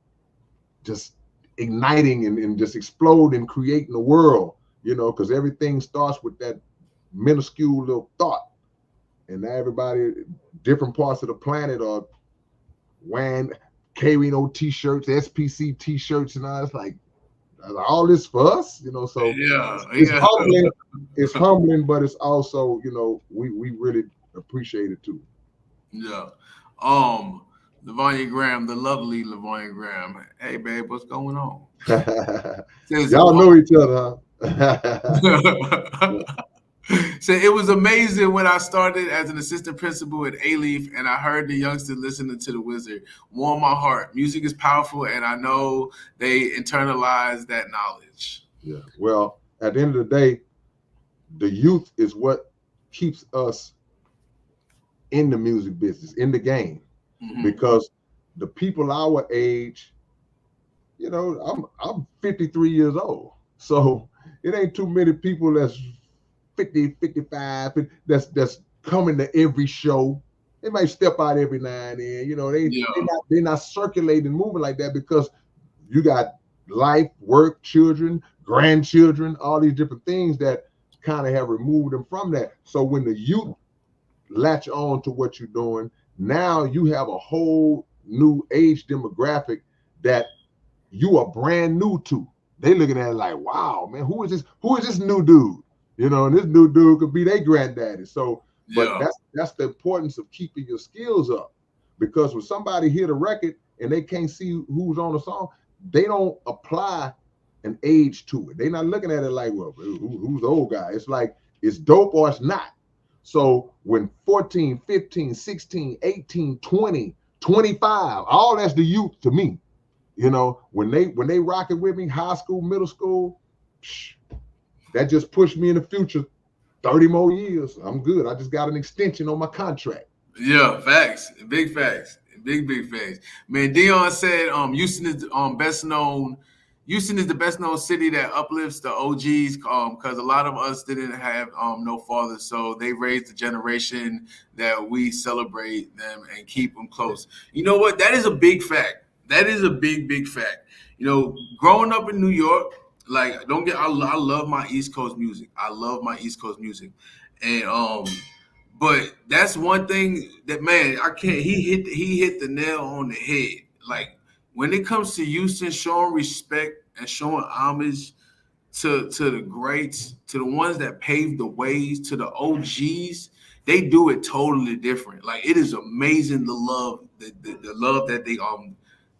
just igniting and just exploding, creating the world, because everything starts with that minuscule little thought. And now everybody, different parts of the planet are wearing K-Rino t-shirts, SPC t-shirts, and all. It's like, all this for us, so it's humbling. It's humbling, but it's also, we really appreciate it too. Yeah. Lavonia Graham, the lovely Lavonia Graham. Hey, babe, what's going on? Y'all know each other, huh? So it was amazing when I started as an assistant principal at A-Leaf, and I heard the youngsters listening to the Wizard. Warm my heart. Music is powerful, and I know they internalize that knowledge. Yeah. Well, at the end of the day, the youth is what keeps us in the music business, in the game, because the people our age, I'm 53 years old, so it ain't too many people that's 50, 55, that's coming to every show. They might step out every now and then. They're not circulating, moving like that, because you got life, work, children, grandchildren, all these different things that kind of have removed them from that. So when the youth latch on to what you're doing, now you have a whole new age demographic that you are brand new to. They looking at it like, wow, man, who is this new dude? And this new dude could be their granddaddy. So, but that's the importance of keeping your skills up, because when somebody hear the record and they can't see who's on the song, they don't apply an age to it. They're not looking at it like, well, who's the old guy? It's like, it's dope or it's not. So when 14, 15, 16, 18, 20, 25, all that's the youth to me. When they rock it with me, high school, middle school, that just pushed me in the future 30 more years. I'm good. I just got an extension on my contract. Yeah, facts. Big facts. Big facts. Man, Dion said Houston is the best known city that uplifts the OGs, because a lot of us didn't have no fathers, so they raised the generation that we celebrate them and keep them close. You know what? That is a big fact. That is a big fact. Growing up in New York, like, I love my East Coast music. And but that's one thing that, man, I can't. He hit the nail on the head. Like, when it comes to Houston, showing respect and showing homage to the greats, to the ones that paved the ways, to the OGs, they do it totally different. Like, it is amazing the love that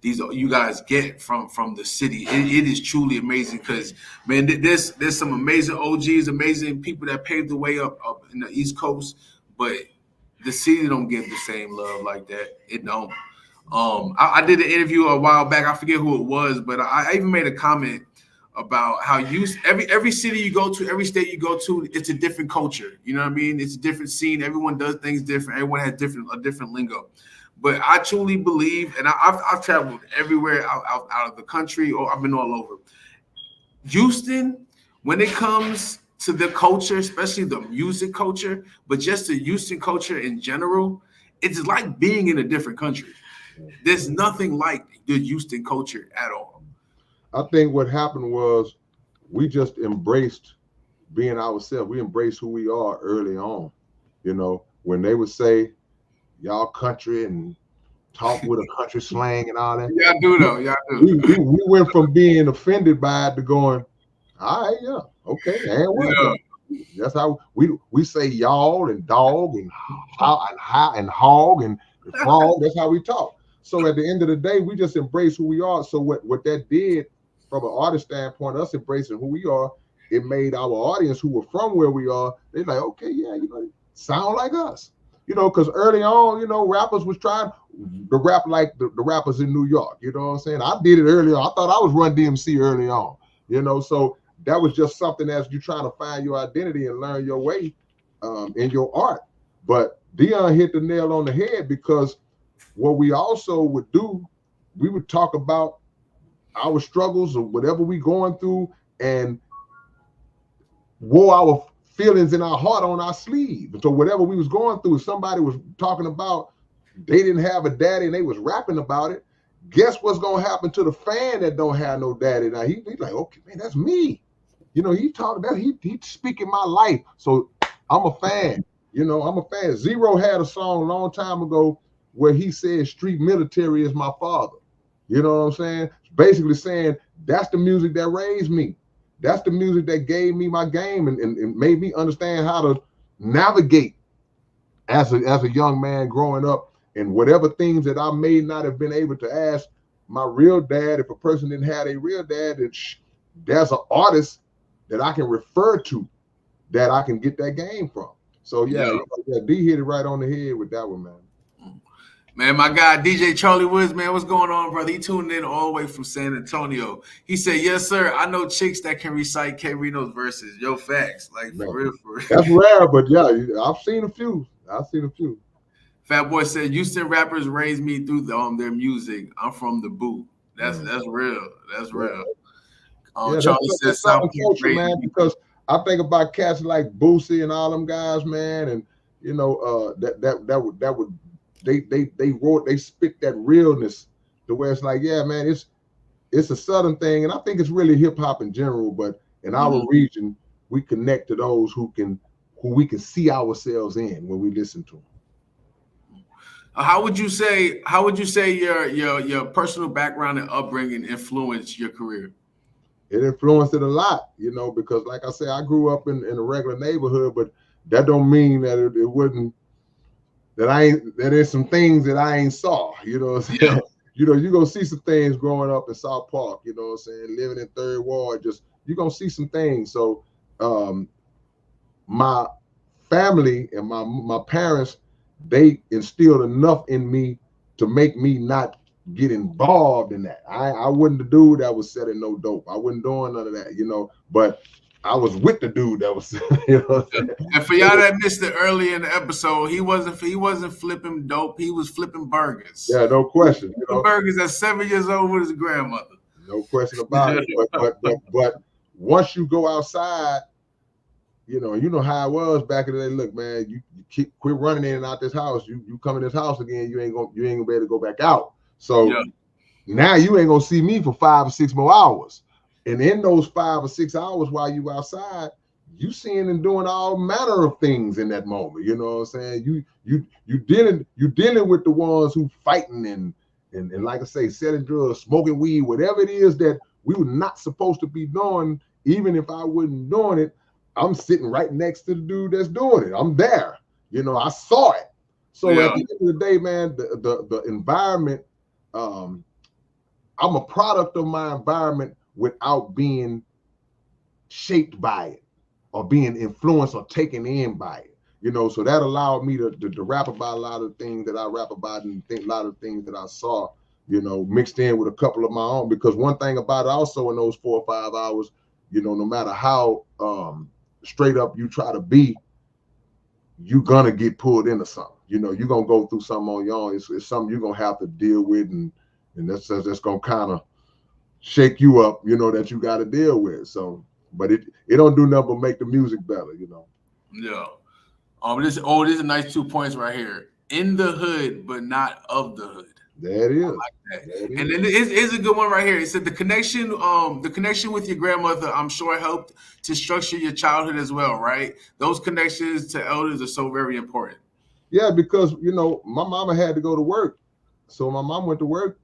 you guys get from the city. It is truly amazing because, man, there's some amazing OGs, amazing people that paved the way up in the East Coast, but the city don't give the same love like that. It don't. I did an interview a while back. I forget who it was, but I even made a comment about how every city you go to, every state you go to, it's a different culture. You know what I mean? It's a different scene. Everyone does things different. Everyone has a different lingo. But I truly believe, and I've traveled everywhere out of the country, or I've been all over. Houston, when it comes to the culture, especially the music culture, but just the Houston culture in general, it's like being in a different country. There's nothing like the Houston culture at all. I think what happened was we just embraced being ourselves. We embraced who we are early on. You know, when they would say, y'all country and talk with a country slang and all that. Y'all do though. Y'all do. We went from being offended by it to going, all right, yeah, okay, and what? Yeah. That's how we say y'all and dog and hog and frog. That's how we talk. So at the end of the day, we just embrace who we are. So what that did from an artist standpoint, us embracing who we are, it made our audience who were from where we are, they're like, okay, yeah, you know, sound like us. You know, because early on, you know, rappers was trying to rap like the rappers in New York. You know what I'm saying? I did it early on. I thought I was Run DMC early on. You know, so that was just something as you're trying to find your identity and learn your way in your art. But Dion hit the nail on the head, because what we also would do, we would talk about our struggles or whatever we going through and wore our feelings in our heart on our sleeve. So whatever we was going through, if somebody was talking about they didn't have a daddy and they was rapping about it, guess what's gonna happen to the fan that don't have no daddy? Now he's like, okay, man, that's me. You know, he talking that he speaking my life. So I'm a fan. You know, I'm a fan. Zero had a song a long time ago where he said street military is my father. You know what I'm saying? Basically saying that's the music that raised me. That's the music that gave me my game and made me understand how to navigate as a young man growing up, and whatever things that I may not have been able to ask my real dad. If a person didn't have a real dad, there's an artist that I can refer to that I can get that game from. So yeah, D hit it right on the head with that one, man. Man, my guy, DJ Charlie Woods, man, what's going on, brother? He tuned in all the way from San Antonio. He said, yes, sir, I know chicks that can recite K-Rino's verses. Yo, facts. Like, for real. That's rare, but yeah, I've seen a few. Fat Boy said, Houston rappers raised me through their music. I'm from the boot. That's real. That's real. Charlie says, South culture, man, because I think about cats like Boosie and all them guys, man, and, you know, that would they spit that realness to where it's like, yeah, man, it's a Southern thing, and I think it's really hip hop in general. But in our region, we connect to those who we can see ourselves in when we listen to them. How would you say your personal background and upbringing influenced your career? It influenced it a lot, you know, because like I said, I grew up in a regular neighborhood, but that don't mean that it wouldn't. That there's some things that I ain't saw, you know what I'm saying? Yeah. You know, you're gonna see some things growing up in South Park, you know what I'm saying, living in Third Ward, you're gonna see some things. So my family and my parents, they instilled enough in me to make me not get involved in that. I wasn't the dude that was selling no dope. I wasn't doing none of that, you know, but I was with the dude that was, you know. And for y'all that missed it early in the episode, he wasn't flipping dope. He was flipping burgers. Yeah, no question. You know? Burgers at 7 years old with his grandmother. No question about it. But once you go outside, you know how it was back in the day. Look, man, you quit running in and out this house. You come in this house again, you ain't gonna be able to go back out. So now you ain't gonna see me for 5 or 6 more hours. And in those 5 or 6 hours while you outside, you seeing and doing all manner of things in that moment. You know what I'm saying? You dealing with the ones who fighting and like I say, selling drugs, smoking weed, whatever it is that we were not supposed to be doing. Even if I wasn't doing it, I'm sitting right next to the dude that's doing it. I'm there. You know, I saw it. So at the end of the day, man, the environment I'm a product of my environment without being shaped by it or being influenced or taken in by it. You know, so that allowed me to rap about a lot of things that I rap about and think a lot of things that I saw, you know, mixed in with a couple of my own. Because one thing about it also in those 4 or 5 hours, you know, no matter how straight up you try to be, you're gonna get pulled into something. You know, you're gonna go through something on your own. It's something you're gonna have to deal with, and that's gonna kind of shake you up, you know, that you got to deal with. So, but it don't do nothing but make the music better, you know. Yeah. This is a nice 2 points right here. In the hood, but not of the hood. There it is. I like that. And then it's a good one right here. It said the connection with your grandmother, I'm sure helped to structure your childhood as well, right? Those connections to elders are so very important. Yeah, because you know, my mama had to go to work. So my mom went to work.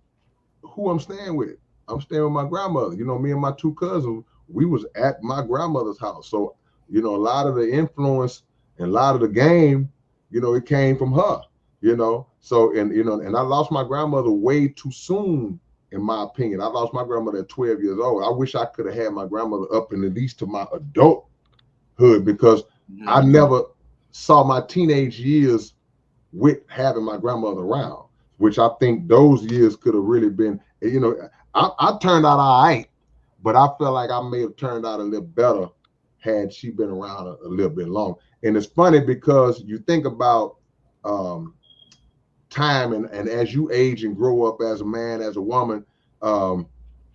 Who I'm staying with? I'm staying with my grandmother. You know, me and my 2 cousins, we was at my grandmother's house. So, you know, a lot of the influence and a lot of the game, you know, it came from her, you know. So, and, you know, and I lost my grandmother way too soon, in my opinion. I lost my grandmother at 12 years old. I wish I could have had my grandmother up in at least to my adulthood, because I never saw my teenage years with having my grandmother around, which I think those years could have really been, you know, I turned out all right, but I felt like I may have turned out a little better had she been around a little bit longer. And it's funny because you think about time, and as you age and grow up as a man, as a woman,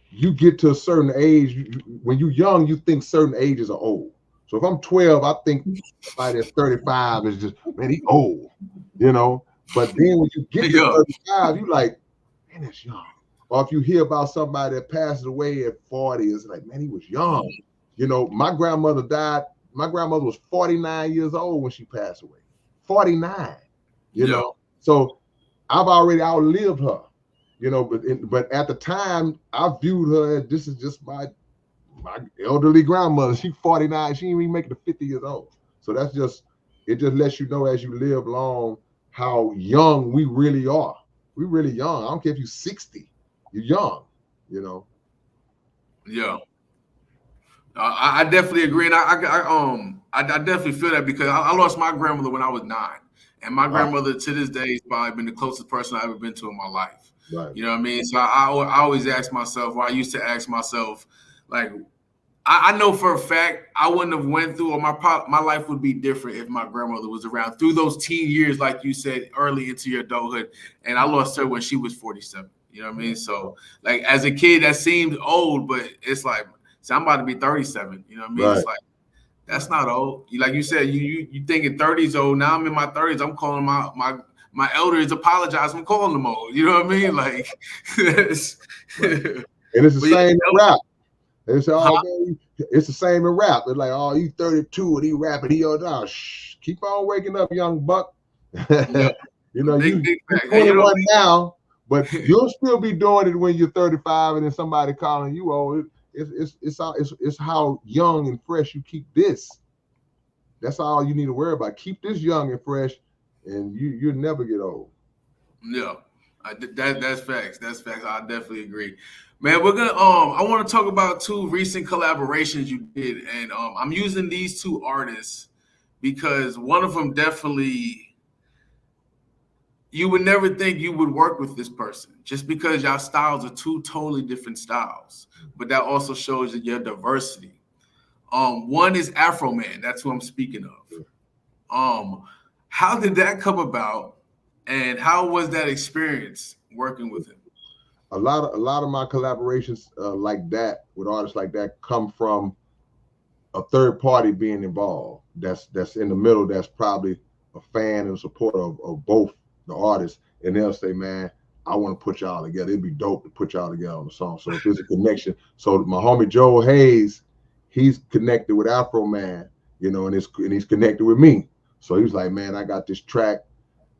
you get to a certain age. When you're young, you think certain ages are old. So if I'm 12, I think somebody that's 35 is just, man, he old, you know. But then when you get to 35, you like, man, that's young. Or if you hear about somebody that passes away at 40, it's like, man, he was young. You know, my grandmother died. My grandmother was 49 years old when she passed away. 49, you know. So I've already outlived her, you know. But at the time, I viewed her as, this is just my elderly grandmother. She's 49. She ain't even make it to 50 years old. So that's just, it just lets you know as you live long how young we really are. We're really young. I don't care if you're 60. You're young, you know. Yeah. I definitely agree, and I definitely feel that, because I lost my grandmother when I was 9, and my grandmother to this day has probably been the closest person I've ever been to in my life. Right. You know what I mean? So I always ask myself, or I used to ask myself, like, I know for a fact I wouldn't have went through, or my life would be different if my grandmother was around through those teen years, like you said, early into your adulthood. And I lost her when she was 47. You know what I mean? So, like, as a kid, that seemed old, but it's like, see, I'm about to be 37. You know what I mean? Right. It's like, that's not old. Like you said, you thinking 30s old. Now I'm in my 30s. I'm calling my elders, apologize. I'm calling them old. You know what I mean? Like, it's, and it's the same in rap. It's it's the same in rap. It's like, oh, he's 32 and he rapping. He keep on waking up, young buck. You know, you're 21 now, but you'll still be doing it when you're 35, and then somebody calling you old. It's how young and fresh you keep this. That's all you need to worry about. Keep this young and fresh, and you'll never get old. Yeah, that's facts. That's facts. I definitely agree. Man, we're gonna I want to talk about 2 recent collaborations you did, and I'm using these 2 artists because one of them definitely, you would never think you would work with this person, just because y'all styles are 2 totally different styles. But that also shows that your diversity. One is Afro Man. That's who I'm speaking of. How did that come about, and how was that experience working with him? A lot of my collaborations like that, with artists like that, come from a third party being involved. That's in the middle. That's probably a fan and supporter of both the artists, and they'll say, man, I want to put y'all together. It'd be dope to put y'all together on the song. So if there's a connection, so my homie Joe Hayes, he's connected with Afro Man, you know, and he's connected with me. So he was like, man, I got this track,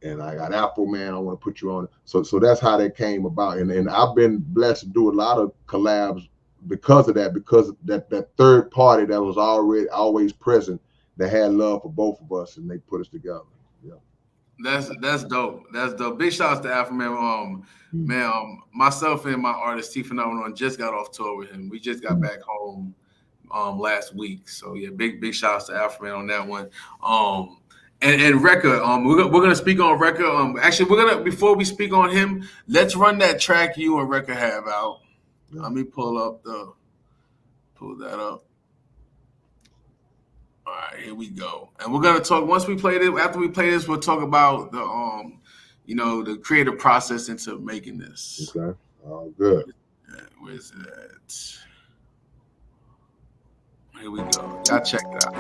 and I got Afro Man, I want to put you on it. So that's how that came about. And I've been blessed to do a lot of collabs because of that, because that third party that was always present, that had love for both of us, and they put us together. Yeah. That's dope. That's dope. Big shout outs to Alpha Man. Man, myself and my artist T Phenomenon just got off tour with him. We just got back home last week. So yeah, big shout outs to Alpha Man on that one. And Rekka, we're gonna speak on Rekka. Actually, we're gonna before we speak on him, let's run that track you and Rekka have out. Yeah. Let me pull that up. All right, here we go. And we're gonna talk once we play this. After we play this, we'll talk about the the creative process into making this. Okay. Oh, good. Where's that? Here we go. Y'all check it out.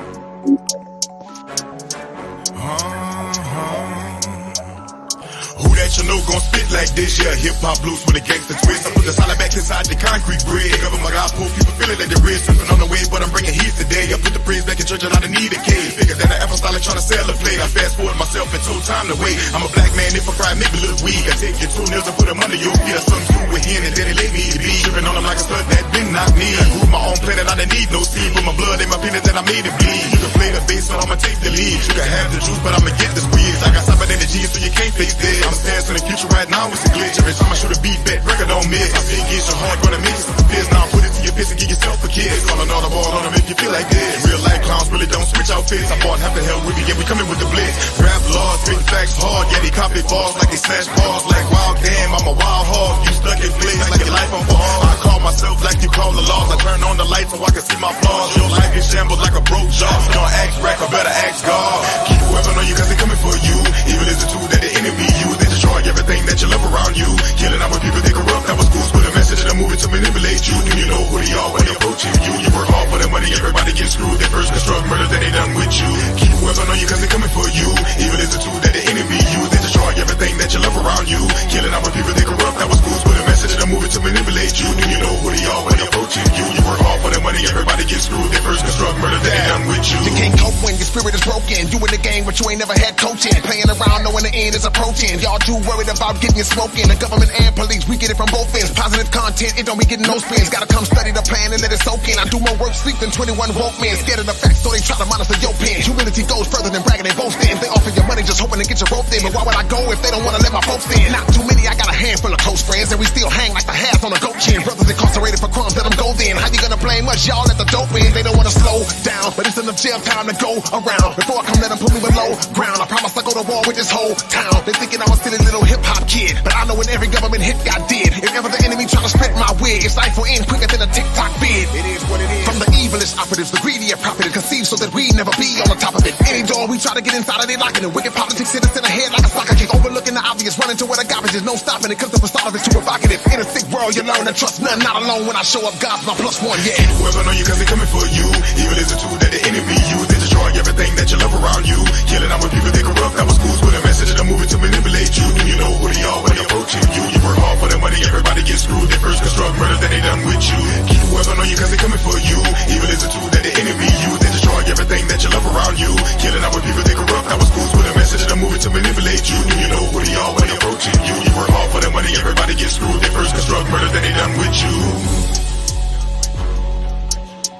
Who that you know gon' spit like this? Yeah, hip-hop blues with a gangster twist. I put the solid back inside the concrete bridge. Cover my gospel, people feeling like the wrist. Slipping on the way, but I'm bringing heat today. I put the praise back in church and I don't need a cave. Bigger than the apostolic trying to sell a plate. I fast forward myself and told time to wait. I'm a black man, if I cry, maybe look weak. I take your 2 nails and put them under your feet. I swim through with him and daddy laid me to be. Tripping on them like a stud that been knocked me. I grew my own planet, I didn't need no seed. Put my blood in my penis and I made it bleed. You can play the bass, but I'ma take the lead. You can have the juice, but I'ma get this weed. I got something in the G, so you can't face this. I'm stairs in the future. Right now it's a glitch. Every time I shoot a beat, bet record don't miss. I think it's your heart gonna make you some piss. Now put it to your piss and give yourself a kiss. On another ball gonna make you feel like this. Real life clowns really don't switch outfits. I bought half the hell with me, yeah, we coming with the blitz. Rap laws, spitting facts hard, yeah, they copy balls like they slash balls. Like wild damn, I'm a wild hog. You stuck in place like your life on ball. I call myself like you call the laws. I turn on the lights so I can see my flaws. Your life is shambles like a broke jaw. Don't act rack or better ask God. Keep whoever know you cause they coming for you. Evil is the tool that the enemy use. They destroy everything that you love around you. Killing our people, they corrupt. That was goose with a message and a movie to manipulate you. Do you know who they are when they approaching you? You work hard for the money, everybody gets screwed. They first construct murder, then they done with you. Keep whoever know you cause they coming for you. Evil is the tool that the enemy use. They destroy everything that you love around you. Killing our people, they corrupt. That was goose with a message and a movie to manipulate you. Do you know who they are when they approaching you? You work hard for the money, everybody gets screwed. They first construct murder, then they done with you. You can't cope when your spirit is broken. You in the game, but you ain't never had coaching. Playing around knowing the end is approaching. Y'all too worried about getting your smoke in. The government and police, we get it from both ends. Positive content, it don't be getting no spins. Gotta come study the plan and let it soak in. I do more work sleep than 21 woke men. Scared of the facts, so they try to monitor your pen. Humility goes further than bragging, they boasting. They offer your money just hoping to get you roped in. But why would I go if they don't wanna let my folks in? Not too many, I got a handful of close friends, and we still hang like the hairs on a goat chin. Brothers incarcerated for crimes, let them go then. How you gonna blame us? Y'all at the dope end. They don't wanna slow down, but it's enough jail time to go around. Before I come, let them put me below ground. I promise I go to war with this whole town. They thinking I'm a silly little hip-hop kid, but I know when every government hit I did. If ever the enemy try to split my wig, it's life will end quicker than a TikTok bid. It is what it is. From the evilest operatives, the greedy and profited, conceived so that we never be on the top of it. Any door we try to get inside of, they locking it. Wicked politics hit us in the head like a soccer kick. Overlooking the obvious, running to where the garbage is. No stopping it, cause the facade of it's too evocative. In a sick world, you learn to trust none. Not alone when I show up, God's my +1, yeah. Whoever know you cause they coming for you. Evil is a tool that the enemy use. They destroy everything that you love around you. Killing our people, they corrupt. That was schools with a message and a movie to manipulate you. Do you know who they are when they approaching you? You work hard for the money, everybody gets screwed. They first construct murder, then they done with you. Keep whoever know you cause they coming for you. Evil is a tool that the enemy use. They destroy everything that you love around you. Killing our people, they corrupt. That was schools with a message and a movie to manipulate you. Do you know who they are when they approaching you? You work hard for the money, everybody gets screwed. They first construct murder, then they done with you.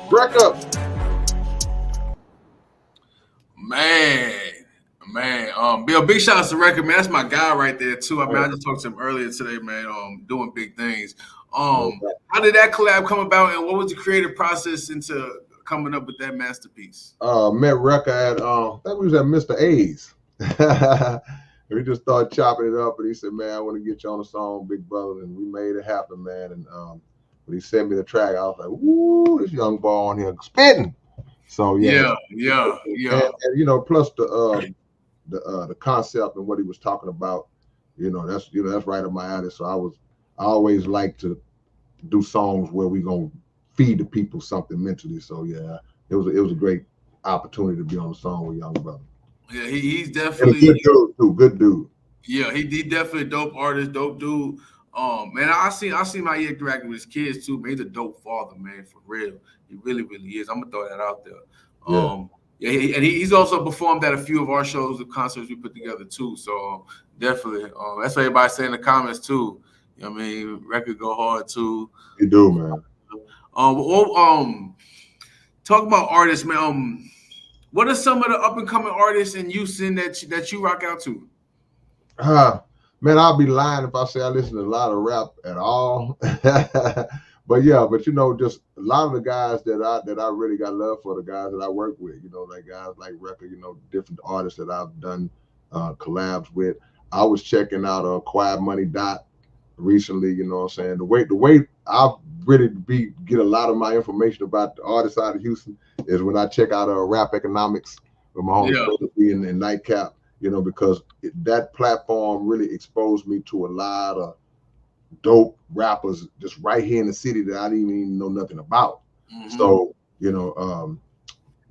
Break up. Man, Bill, big shout out to Rekka, man. That's my guy right there too. I mean, I just talked to him earlier today, man. Doing big things. How did that collab come about, and what was the creative process into coming up with that masterpiece? Met Rekka at I think we was at Mr. A's. We just started chopping it up, and he said, "Man, I want to get you on the song, big brother," and we made it happen, man. And when he sent me the track, I was like, "Woo, this young boy on here spitting." So yeah. And you know, plus the concept and what he was talking about, that's right up my alley. So I always like to do songs where we gonna feed the people something mentally. So yeah, it was a great opportunity to be on the song with young brother. Yeah, he's definitely good dude too. Good dude. Yeah, he definitely a dope artist, dope dude. Man, I see my interacting with his kids too. Man, he's a dope father, man, for real. He really, really is. I'm gonna throw that out there. He's also performed at a few of our shows, the concerts we put together too. So definitely, that's what everybody say in the comments too. You know what I mean, Rekka go hard too. You do, man. Talk about artists, man. What are some of the up and coming artists in Houston that you rock out to? Man, I'll be lying if I say I listen to a lot of rap at all. But yeah, but just a lot of the guys that I really got love for, the guys that I work with, like guys like Record, different artists that I've done collabs with. I was checking out Quiet Money Dot recently, you know what I'm saying? The way I really get a lot of my information about the artists out of Houston is when I check out Rap Economics with my homie and Nightcap, because that platform really exposed me to a lot of dope rappers just right here in the city that I didn't even know nothing about. So,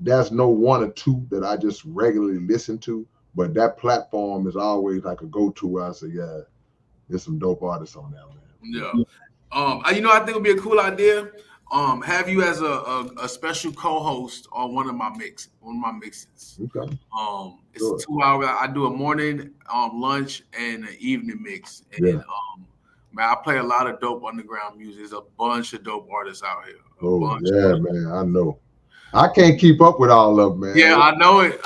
there's no one or two that I just regularly listen to, but that platform is always like a go-to. I say, yeah, there's some dope artists on there, man. I think it'd be a cool idea. Have you as a special co-host on one of my mixes. Okay. It's a 2 hour. I do a morning, lunch, and an evening mix. And then, man, I play a lot of dope underground music. There's a bunch of dope artists out here. Man, I know. I can't keep up with all of them, man. Yeah, I know it.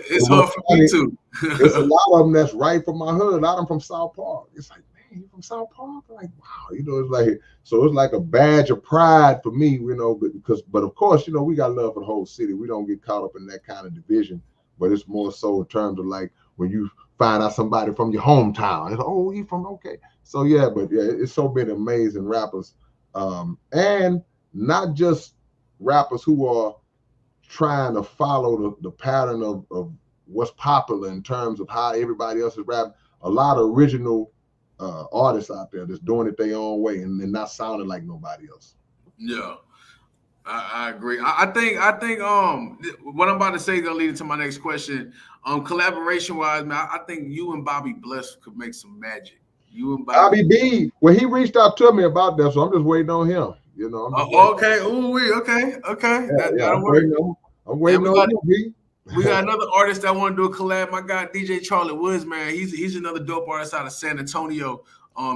It's hard for me too. There's a lot of them that's right from my hood. A lot of them from South Park. It's like, man, you from South Park? Like, wow, it's like, so it's like a badge of pride for me, but of course, we got love for the whole city. We don't get caught up in that kind of division, but it's more so in terms of like when you find out somebody from your hometown. It's like, oh, he from, okay. So it's so many amazing rappers, and not just rappers who are trying to follow the pattern of what's popular in terms of how everybody else is rapping. A lot of original artists out there that's doing it their own way and not sounding like nobody else. Yeah, I agree. I think what I'm about to say is gonna lead into my next question. Collaboration wise, man, I think you and Bobby Bless could make some magic. You and Bobby B. Well, he reached out to me about that, so I'm just waiting on him. Okay. Okay. I'm waiting on you, B. We got another artist that want to do a collab. My guy DJ Charlie Woods, man. He's another dope artist out of San Antonio.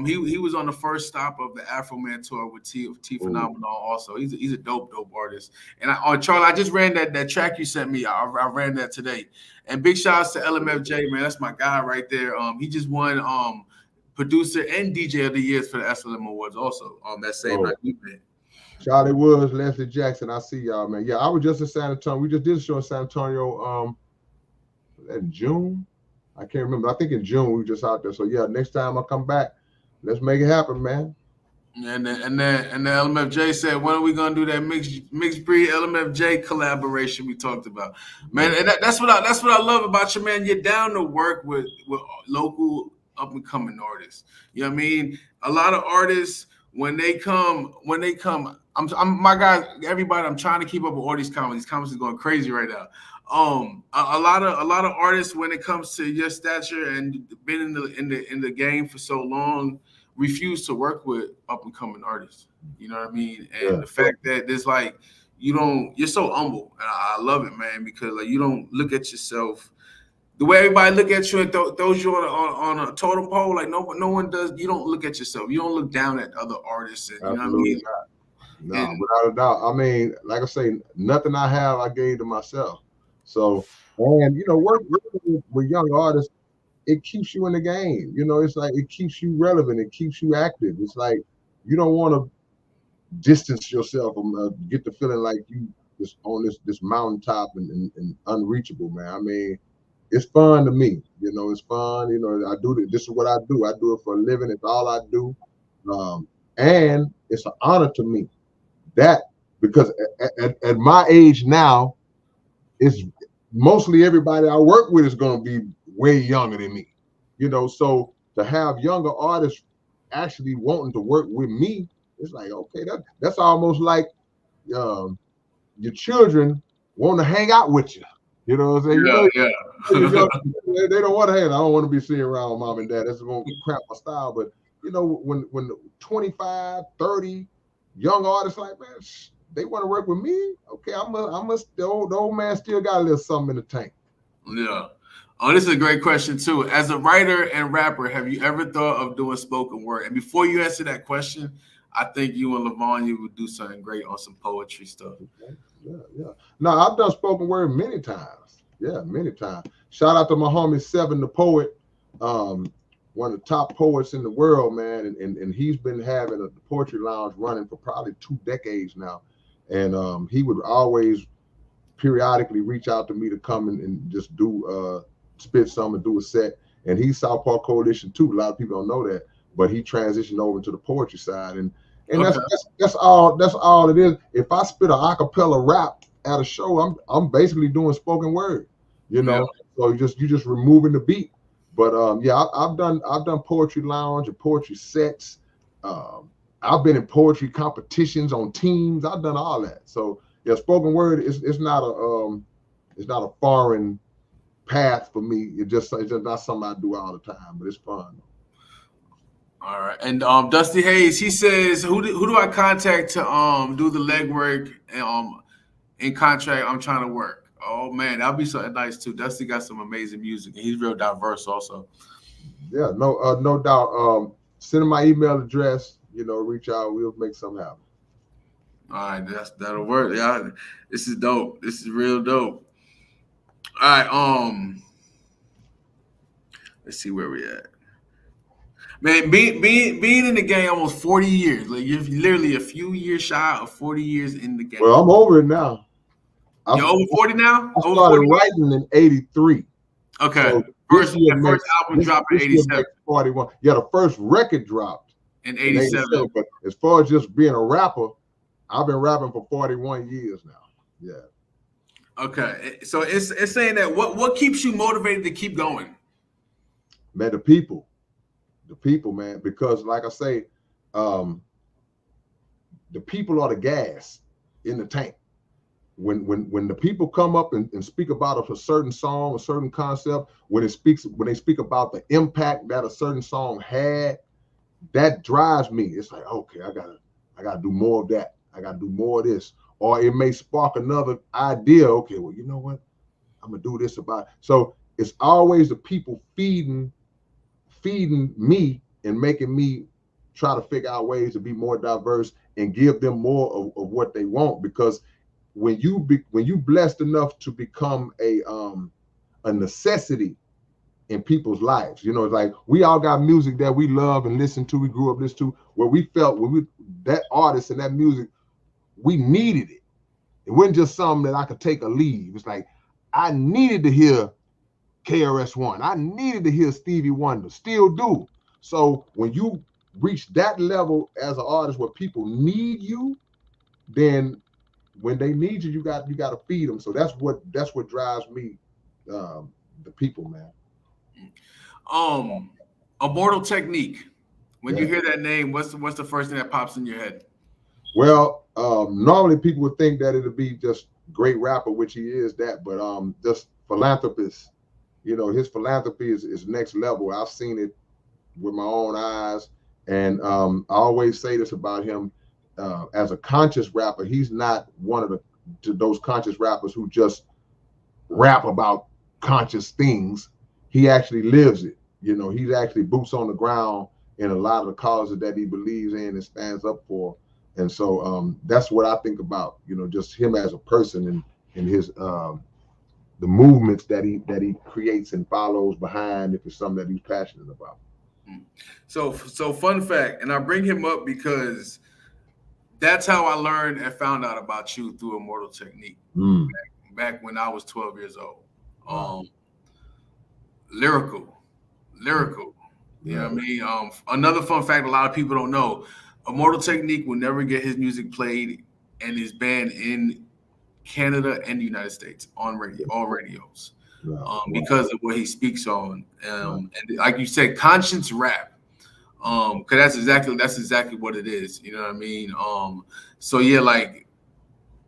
He was on the first stop of the Afro Man tour with T Phenomenal. Also, he's a dope artist. And Charlie, I just ran that track you sent me. I ran that today. And big shout outs to LMFJ, man. That's my guy right there. He just won producer and DJ of the years for the SLM Awards. Also, that same night we met. Charlie Woods, Leslie Jackson. I see y'all, man. Yeah, I was just in San Antonio. We just did a show in San Antonio in June. I can't remember. I think in June we were just out there. So yeah, next time I come back, let's make it happen, man. And then LMFJ said, when are we gonna do that mixed breed LMFJ collaboration we talked about? Man, and that's what I love about you, man. You're down to work with local up and coming artists. You know what I mean? A lot of artists when they come, I'm my guys, everybody. I'm trying to keep up with all these comments. These comments are going crazy right now. A lot of artists, when it comes to your stature and been in the game for so long, refuse to work with up and coming artists. You know what I mean? And the fact that there's like you're so humble, and I love it, man, because like you don't look at yourself the way everybody look at you and throws you on a totem pole. Like no one does. You don't look at yourself. You don't look down at other artists. And, you know what I mean? No, without a doubt. I mean, like I say, nothing I have I gave to myself. So, and working with young artists, it keeps you in the game. It's like it keeps you relevant. It keeps you active. It's like you don't want to distance yourself and get the feeling like you just on this mountaintop and unreachable, man. I mean, it's fun to me. It's fun. I do this. This is what I do. I do it for a living. It's all I do. And it's an honor to me that because at my age now, it's mostly everybody I work with is going to be way younger than me. So to have younger artists actually wanting to work with me, it's like, okay, that's almost like your children want to hang out with you. You know what I'm saying? They don't want to hang. I don't want to be sitting around with mom and dad. That's going to crap my style. But when 25, 30 young artists like, man, they want to work with me. Okay, the old man still got a little something in the tank. Yeah. Oh, this is a great question too. As a writer and rapper, have you ever thought of doing spoken word? And before you answer that question, I think you and LaVon, you would do something great on some poetry stuff. Yeah. No, I've done spoken word many times. Yeah, many times. Shout out to my homie Seven the Poet. one of the top poets in the world, man, and he's been having a poetry lounge running for probably 2 decades now. And he would always periodically reach out to me to come and just do spit some and do a set. And he's South Park Coalition too. A lot of people don't know that, but he transitioned over to the poetry side, and Okay. that's all it is. If I spit a acapella rap at a show, I'm basically doing spoken word, you know. So you just removing the beat. But yeah, I've done poetry lounge and poetry sets. I've been in poetry competitions on teams. I've done all that. So yeah, spoken word is not a foreign path for me. It's just not something I do all the time, but it's fun. All right. And Dusty Hayes, he says, who do I contact to do the legwork in contract I'm trying to work? Oh man, that'll be so nice too. Dusty got some amazing music and he's real diverse also. Yeah, no doubt. Send him my email address, reach out, we'll make something happen. All right, that'll work. Yeah, this is dope. This is real dope. All right, let's see where we at. Man, being in the game almost 40 years. Like you're literally a few years shy of 40 years in the game. Well, I'm over it now. You're over 40 now? I started writing in 83. Okay. So first album dropped in 87. 41. Yeah, the first record dropped in 87. But as far as just being a rapper, I've been rapping for 41 years now. Yeah. Okay. So it's saying that what keeps you motivated to keep going? Man, the people, man, because like I say, the people are the gas in the tank. When the people come up and speak about a certain song, a certain concept, when they speak about the impact that a certain song had, that drives me. It's like, okay, I gotta do more of that. I gotta do more of this. Or it may spark another idea. Okay, well, you know what? I'm gonna do this about it. So it's always the people feeding me and making me try to figure out ways to be more diverse and give them more of what they want. Because when you blessed enough to become a necessity in people's lives, it's like we all got music that we love and listen to, we grew up listening to, where we felt that artist and that music, we needed it. It wasn't just something that I could take or leave. It's like I needed to hear KRS-One. I needed to hear Stevie Wonder. Still do. So when you reach that level as an artist where people need you, then when they need you, you got to feed them. So that's what drives me, the people, man. Immortal Technique. When you hear that name, what's the first thing that pops in your head? Well, normally people would think that it'll be just great rapper, which he is that, but just philanthropist. His philanthropy is next level. I've seen it with my own eyes, and I always say this about him. As a conscious rapper, he's not one of those conscious rappers who just rap about conscious things. He actually lives it. He's actually boots on the ground in a lot of the causes that he believes in and stands up for. And so that's what I think about, just him as a person and his the movements that he creates and follows behind if it's something that he's passionate about. So fun fact, and I bring him up because that's how I learned and found out about you through Immortal Technique back when I was 12 years old. Lyrical. You know what I mean? Another fun fact a lot of people don't know, Immortal Technique will never get his music played and is banned in Canada and the United States on all radios because of what he speaks on. And like you said, conscience rap. Because that's exactly what it is. You know what I mean? So yeah, like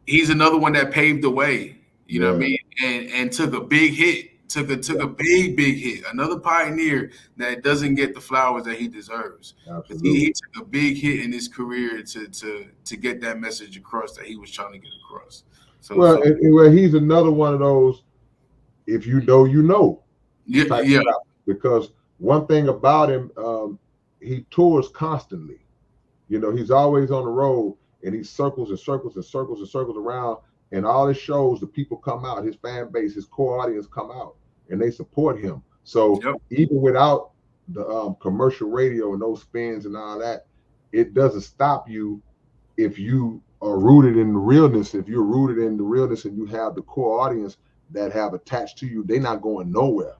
he's another one that paved the way. You know what I mean? And took a big hit. Took a big hit. Another pioneer that doesn't get the flowers that he deserves. He took a big hit in his career to get that message across that he was trying to get across. So he's another one of those. If you know, you know. Yeah. Because one thing about him, he tours constantly. He's always on the road, and he circles and circles and circles and circles around. And all his shows, the people come out, his fan base, his core audience come out, and they support him. So Yep. even without the commercial radio and those spins and all that, it doesn't stop you if you are rooted in the realness. If you're rooted in the realness and you have the core audience that have attached to you, they're not going nowhere,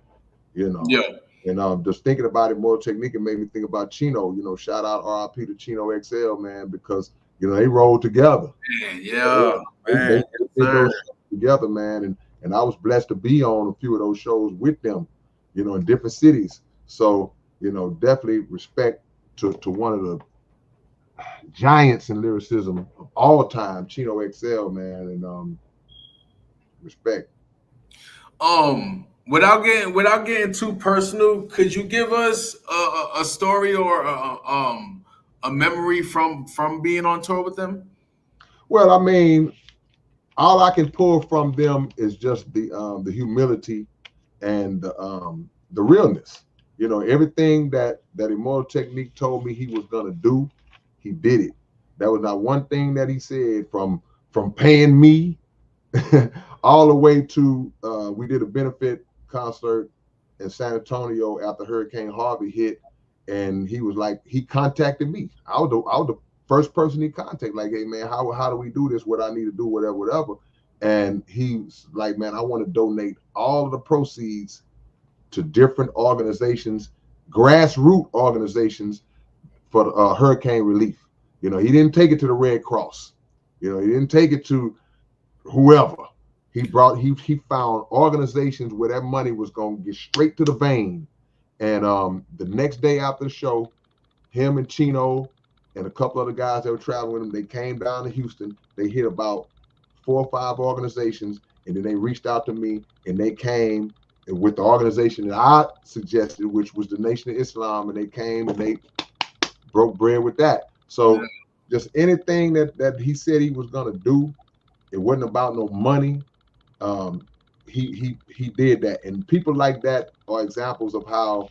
you know. Yeah. And just thinking about it, more technique, it made me think about Chino. You know, shout out RIP to Chino XL, man, because you know they rolled together. Man, yeah, man. They did those shows together, man, and I was blessed to be on a few of those shows with them, you know, in different cities. So you know, definitely respect to one of the giants in lyricism of all time, Chino XL, man, and respect. Without getting too personal, could you give us a story or a memory from being on tour with them? Well, I mean, all I can pull from them is just the humility and the realness. You know, everything that Immortal Technique told me he was gonna do, he did it. There was not one thing that he said, from paying me all the way to we did a benefit concert in San Antonio after Hurricane Harvey hit, and he was like, he contacted me. I was the first person he contacted, like, hey man, how do we do this? What I need to do, whatever. And he's like, man, I want to donate all of the proceeds to different organizations, grassroots organizations, for hurricane relief. You know, he didn't take it to the Red Cross. You know, he didn't take it to whoever. He found organizations where that money was going to get straight to the vein. And the next day after the show, him and Chino and a couple other guys that were traveling with him, they came down to Houston. They hit about 4 or 5 organizations, and then they reached out to me, and they came with the organization that I suggested, which was the Nation of Islam, and they came and they broke bread with that. So just anything that he said he was gonna do, it wasn't about no money. He did that, and people like that are examples of how,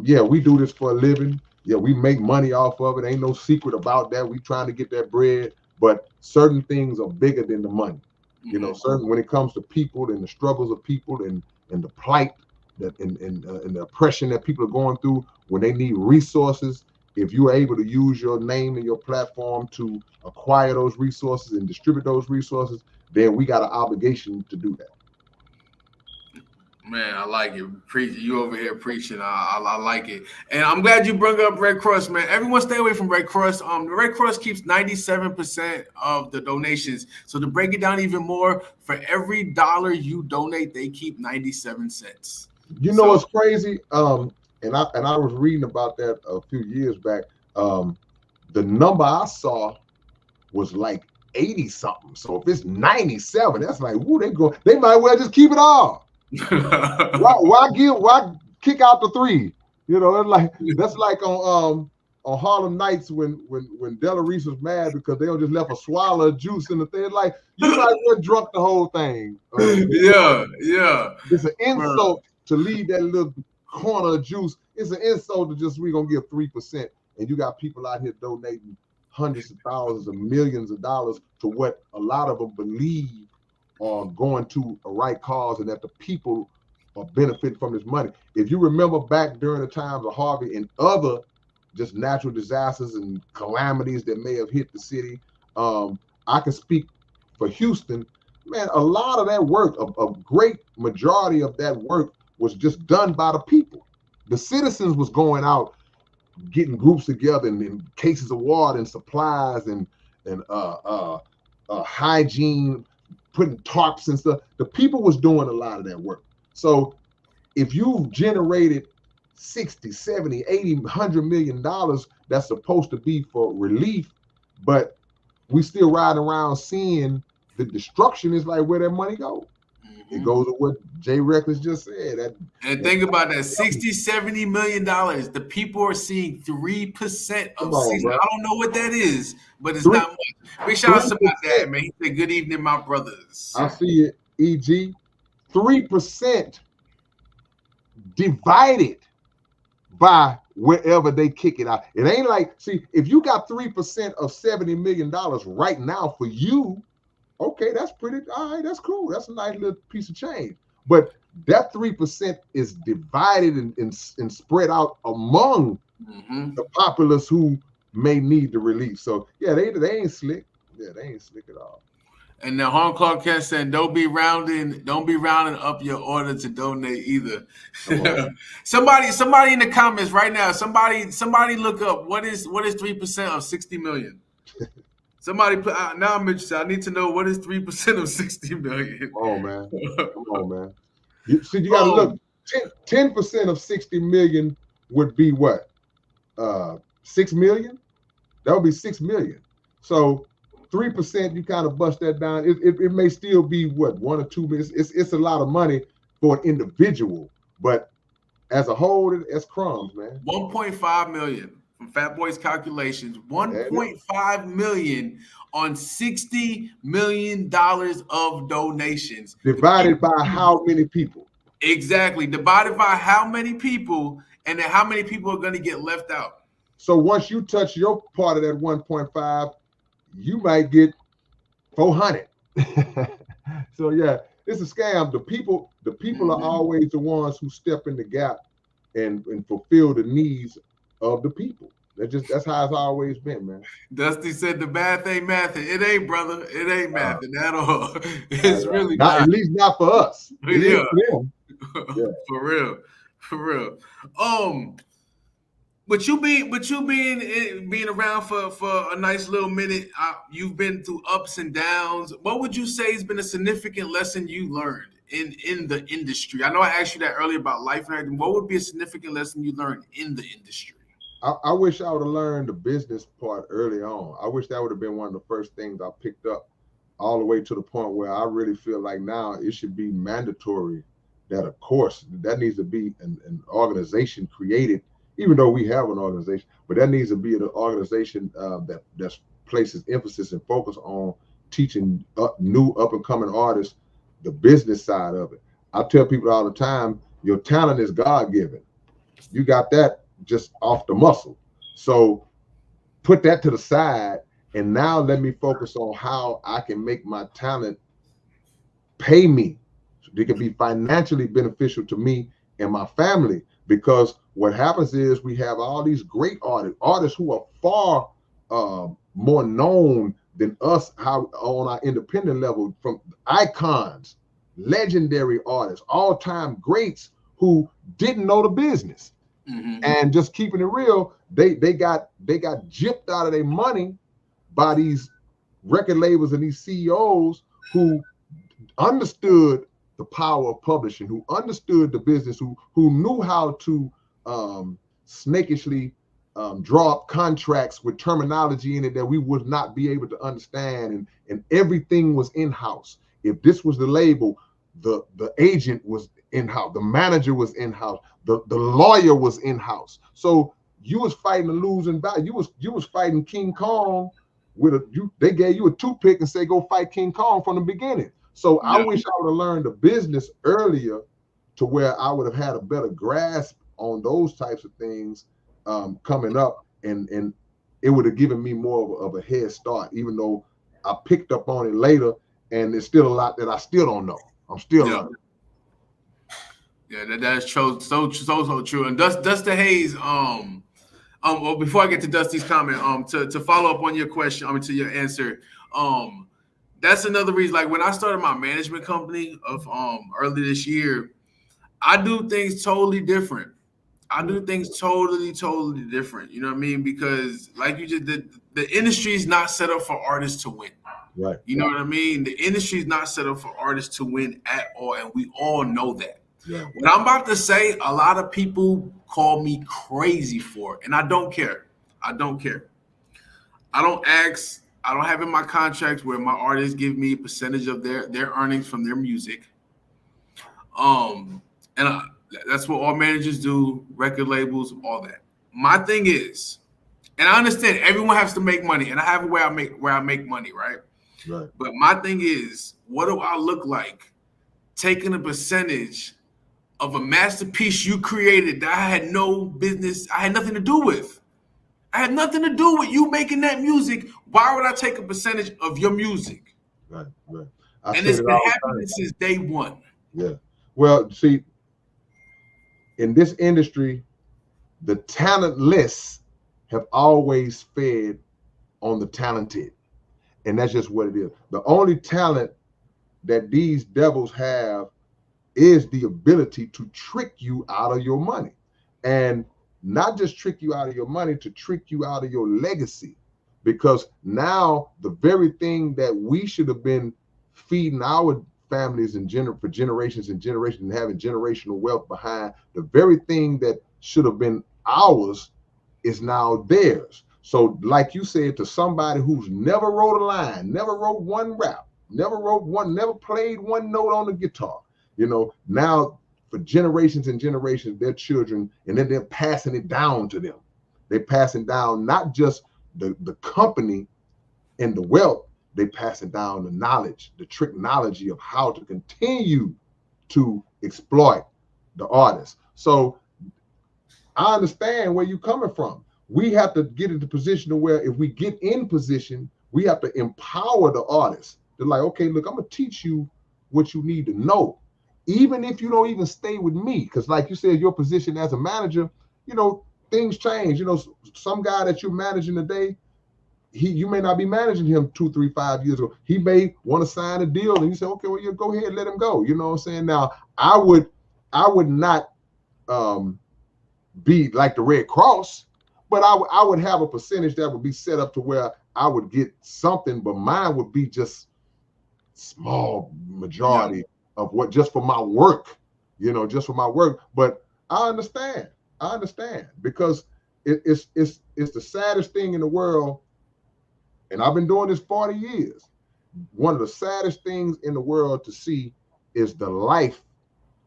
yeah, we do this for a living. Yeah, we make money off of it. Ain't no secret about that. We trying to get that bread, but certain things are bigger than the money. You know, certain, when it comes to people and the struggles of people and the plight that and the oppression that people are going through, when they need resources, if you're able to use your name and your platform to acquire those resources and distribute those resources, then we got an obligation to do that. Man, I like it. You over here preaching. I like it. And I'm glad you brought up Red Cross, man. Everyone stay away from Red Cross. The Red Cross keeps 97% of the donations. So to break it down even more, for every dollar you donate, they keep 97 cents. You know what's crazy? And I was reading about that a few years back. The number I saw was like 80 something. So if it's 97, that's like, woo, they might well just keep it all. why kick out the 3? You know, that's like on Harlem Nights when Della Reese was mad because they just left a swallow of juice in the thing. Like, you might well drunk the whole thing. Yeah. It's an insult to leave that little corner of juice. It's an insult to just, we're gonna give 3%, and you got people out here donating hundreds of thousands of millions of dollars to what a lot of them believe are going to a right cause, and that the people are benefiting from this money. If you remember back during the times of Harvey and other just natural disasters and calamities that may have hit the city, I can speak for Houston, man, a lot of that work, a great majority of that work was just done by the people. The citizens was going out, getting groups together and cases of water and supplies and hygiene, putting tarps and stuff. The people was doing a lot of that work. So if you've generated 60, 70, 80, $100 million that's supposed to be for relief, but we still riding around seeing the destruction, is like, where that money go? It goes to what Jay Reckless just said. And think about that, 60, 70 million dollars. The people are seeing 3% of 60. I don't know what that is, but it's not much. Big shout out to my dad, man. He said, good evening, my brothers. I see it, EG. 3% divided by wherever they kick it out. It ain't like, see, if you got 3% of $70 million right now for you, okay, that's pretty, all right, that's cool. That's a nice little piece of change. but that 3% is divided and spread out among the populace who may need the relief. So yeah, they ain't slick. Yeah, they ain't slick at all. And the Hong Kong Cat said, don't be rounding up your order to donate either. somebody in the comments right now, somebody look up what is 3% of 60 million. Somebody put now I'm interested. I need to know what is 3% of 60 million. Oh man. Come on, man. You gotta look. 10% of 60 million would be what? 6 million? That would be 6 million. So 3%, you kind of bust that down. It may still be what, 1 or 2 million. It's a lot of money for an individual, but as a whole, it's crumbs, man. 1.5 million from Fat Boy's calculations. 1.5 million on $60 million of donations. Divided by how many people? Exactly. Divided by how many people, and then how many people are going to get left out. So once you touch your part of that 1.5, you might get 400. So yeah, it's a scam. The people are always the ones who step in the gap and fulfill the needs of the people. That's how it's always been, man. Dusty said the math ain't math. It ain't, brother. It ain't math at all. It's really not. At least not for us. Yeah. Yeah. For real. But you being around for a nice little minute, you've been through ups and downs. What would you say has been a significant lesson you learned in the industry? I know I asked you that earlier about life and everything. What would be a significant lesson you learned in the industry? I wish I would have learned the business part early on. I wish that would have been one of the first things I picked up, all the way to the point where I really feel like now it should be mandatory that, of course, that needs to be an organization created, even though we have an organization, but that needs to be an organization that places emphasis and focus on teaching new up-and-coming artists the business side of it. I tell people all the time, your talent is God-given. You got that just off the muscle. So put that to the side, and now let me focus on how I can make my talent pay me. So it can be financially beneficial to me and my family, because what happens is we have all these great artists who are far more known than us on our independent level, from icons, legendary artists, all-time greats who didn't know the business. And just keeping it real, they got gypped out of their money by these record labels and these CEOs who understood the power of publishing, who understood the business, who knew how to snakishly draw up contracts with terminology in it that we would not be able to understand, and everything was in-house. If this was the label, the agent was in-house, the manager was in-house, the lawyer was in-house. So you was fighting a losing battle. You was fighting King Kong they gave you a toothpick and say go fight King Kong from the beginning. So I wish I would have learned the business earlier, to where I would have had a better grasp on those types of things coming up, and it would have given me more of a head start, even though I picked up on it later, and there's still a lot that I still don't know. I'm still learning. Yeah, that's true. So true. And Dusty Hayes, well, before I get to Dusty's comment, to follow up on your question, to your answer, that's another reason. Like when I started my management company of early this year, I do things totally different. I do things totally different. You know what I mean? Because like you just the industry is not set up for artists to win. Right. You know what I mean? The industry is not set up for artists to win at all, and we all know that. Yeah. What I'm about to say, a lot of people call me crazy for it, and I don't care. I don't ask. I don't have in my contracts where my artists give me a percentage of their earnings from their music. That's what all managers do, record labels, all that. My thing is, and I understand everyone has to make money, and I have a way I make money, right? Right. But my thing is, what do I look like taking a percentage of a masterpiece you created that I had no business, I had nothing to do with? I had nothing to do with you making that music. Why would I take a percentage of your music? Right. And it's been happening since day one. Yeah. Well, see, in this industry, the talentless have always fed on the talented. And that's just what it is. The only talent that these devils have is the ability to trick you out of your money. And not just trick you out of your money, to trick you out of your legacy. Because now the very thing that we should have been feeding our families and for generations and generations and having generational wealth behind, the very thing that should have been ours is now theirs. So like you said, to somebody who's never wrote a line, never wrote one rap, never played one note on the guitar, now for generations and generations, their children, and then they're passing it down to them. They're passing down not just the company and the wealth, they passing down the knowledge, the technology of how to continue to exploit the artist. So I understand where you're coming from. We have to get into position to where if we get in position, we have to empower the artists. They're like, okay, look, I'm gonna teach you what you need to know. Even if you don't even stay with me, because like you said, your position as a manager, things change. Some guy that you're managing today, you may not be managing him 2, 3, 5 years ago. He may want to sign a deal, and you say, okay, well, you go ahead, let him go. You know what I'm saying? Now, I would not be like the Red Cross, but I would have a percentage that would be set up to where I would get something, but mine would be just small majority of what, just for my work, just for my work. But I understand because it's the saddest thing in the world. And I've been doing this 40 years. One of the saddest things in the world to see is the life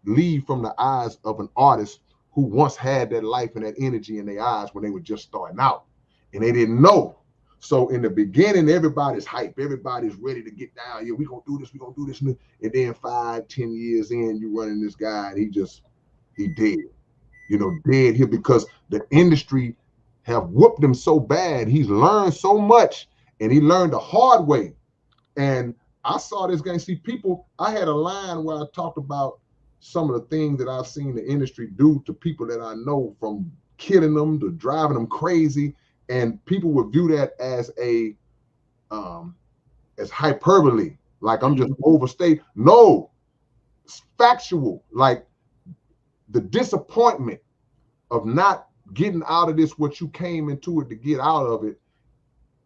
leave from the eyes of an artist who once had that life and that energy in their eyes when they were just starting out and they didn't know. So in the beginning, everybody's hype. Everybody's ready to get down. Yeah, we're going to do this. We're going to do this. And then 5, 10 years in, you running this guy and he dead. Dead here because the industry have whooped him so bad. He's learned so much and he learned the hard way. And I saw this guy. See, people, I had a line where I talked about some of the things that I've seen the industry do to people that I know, from killing them to driving them crazy. And people would view that as as hyperbole, like I'm just overstating. No, it's factual. Like the disappointment of not getting out of this what you came into it to get out of it,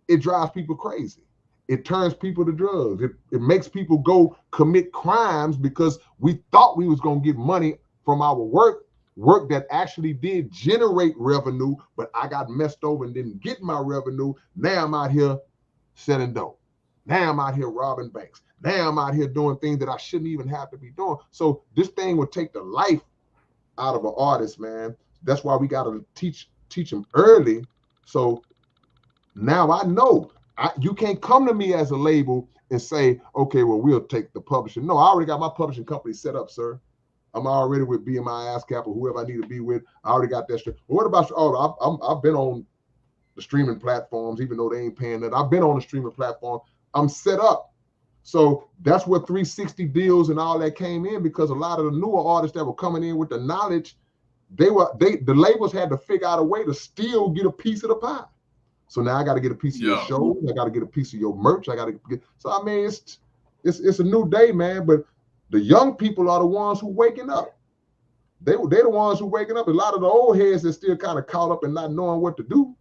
it drives people crazy. It turns people to drugs. It makes people go commit crimes because we thought we was going to get money from our work that actually did generate revenue, but I got messed over and didn't get my revenue. Now I'm out here selling dope. Now I'm out here robbing banks. Now I'm out here doing things that I shouldn't even have to be doing. So this thing would take the life out of an artist, man. That's why we got to teach them early. So now I know you can't come to me as a label and say, okay, well, we'll take the publishing. No, I already got my publishing company set up, sir. I'm already with BMI, ASCAP, or whoever I need to be with. I already got that straight. But what about, I've been on the streaming platforms, even though they ain't paying that. I've been on the streaming platform. I'm set up. So that's where 360 deals and all that came in, because a lot of the newer artists that were coming in with the knowledge, the labels had to figure out a way to still get a piece of the pie. So now I got to get a piece of your show. I got to get a piece of your merch. I got to get. So I mean, it's a new day, man. But the young people are the ones who waking up. They're the ones who waking up. A lot of the old heads are still kind of caught up and not knowing what to do.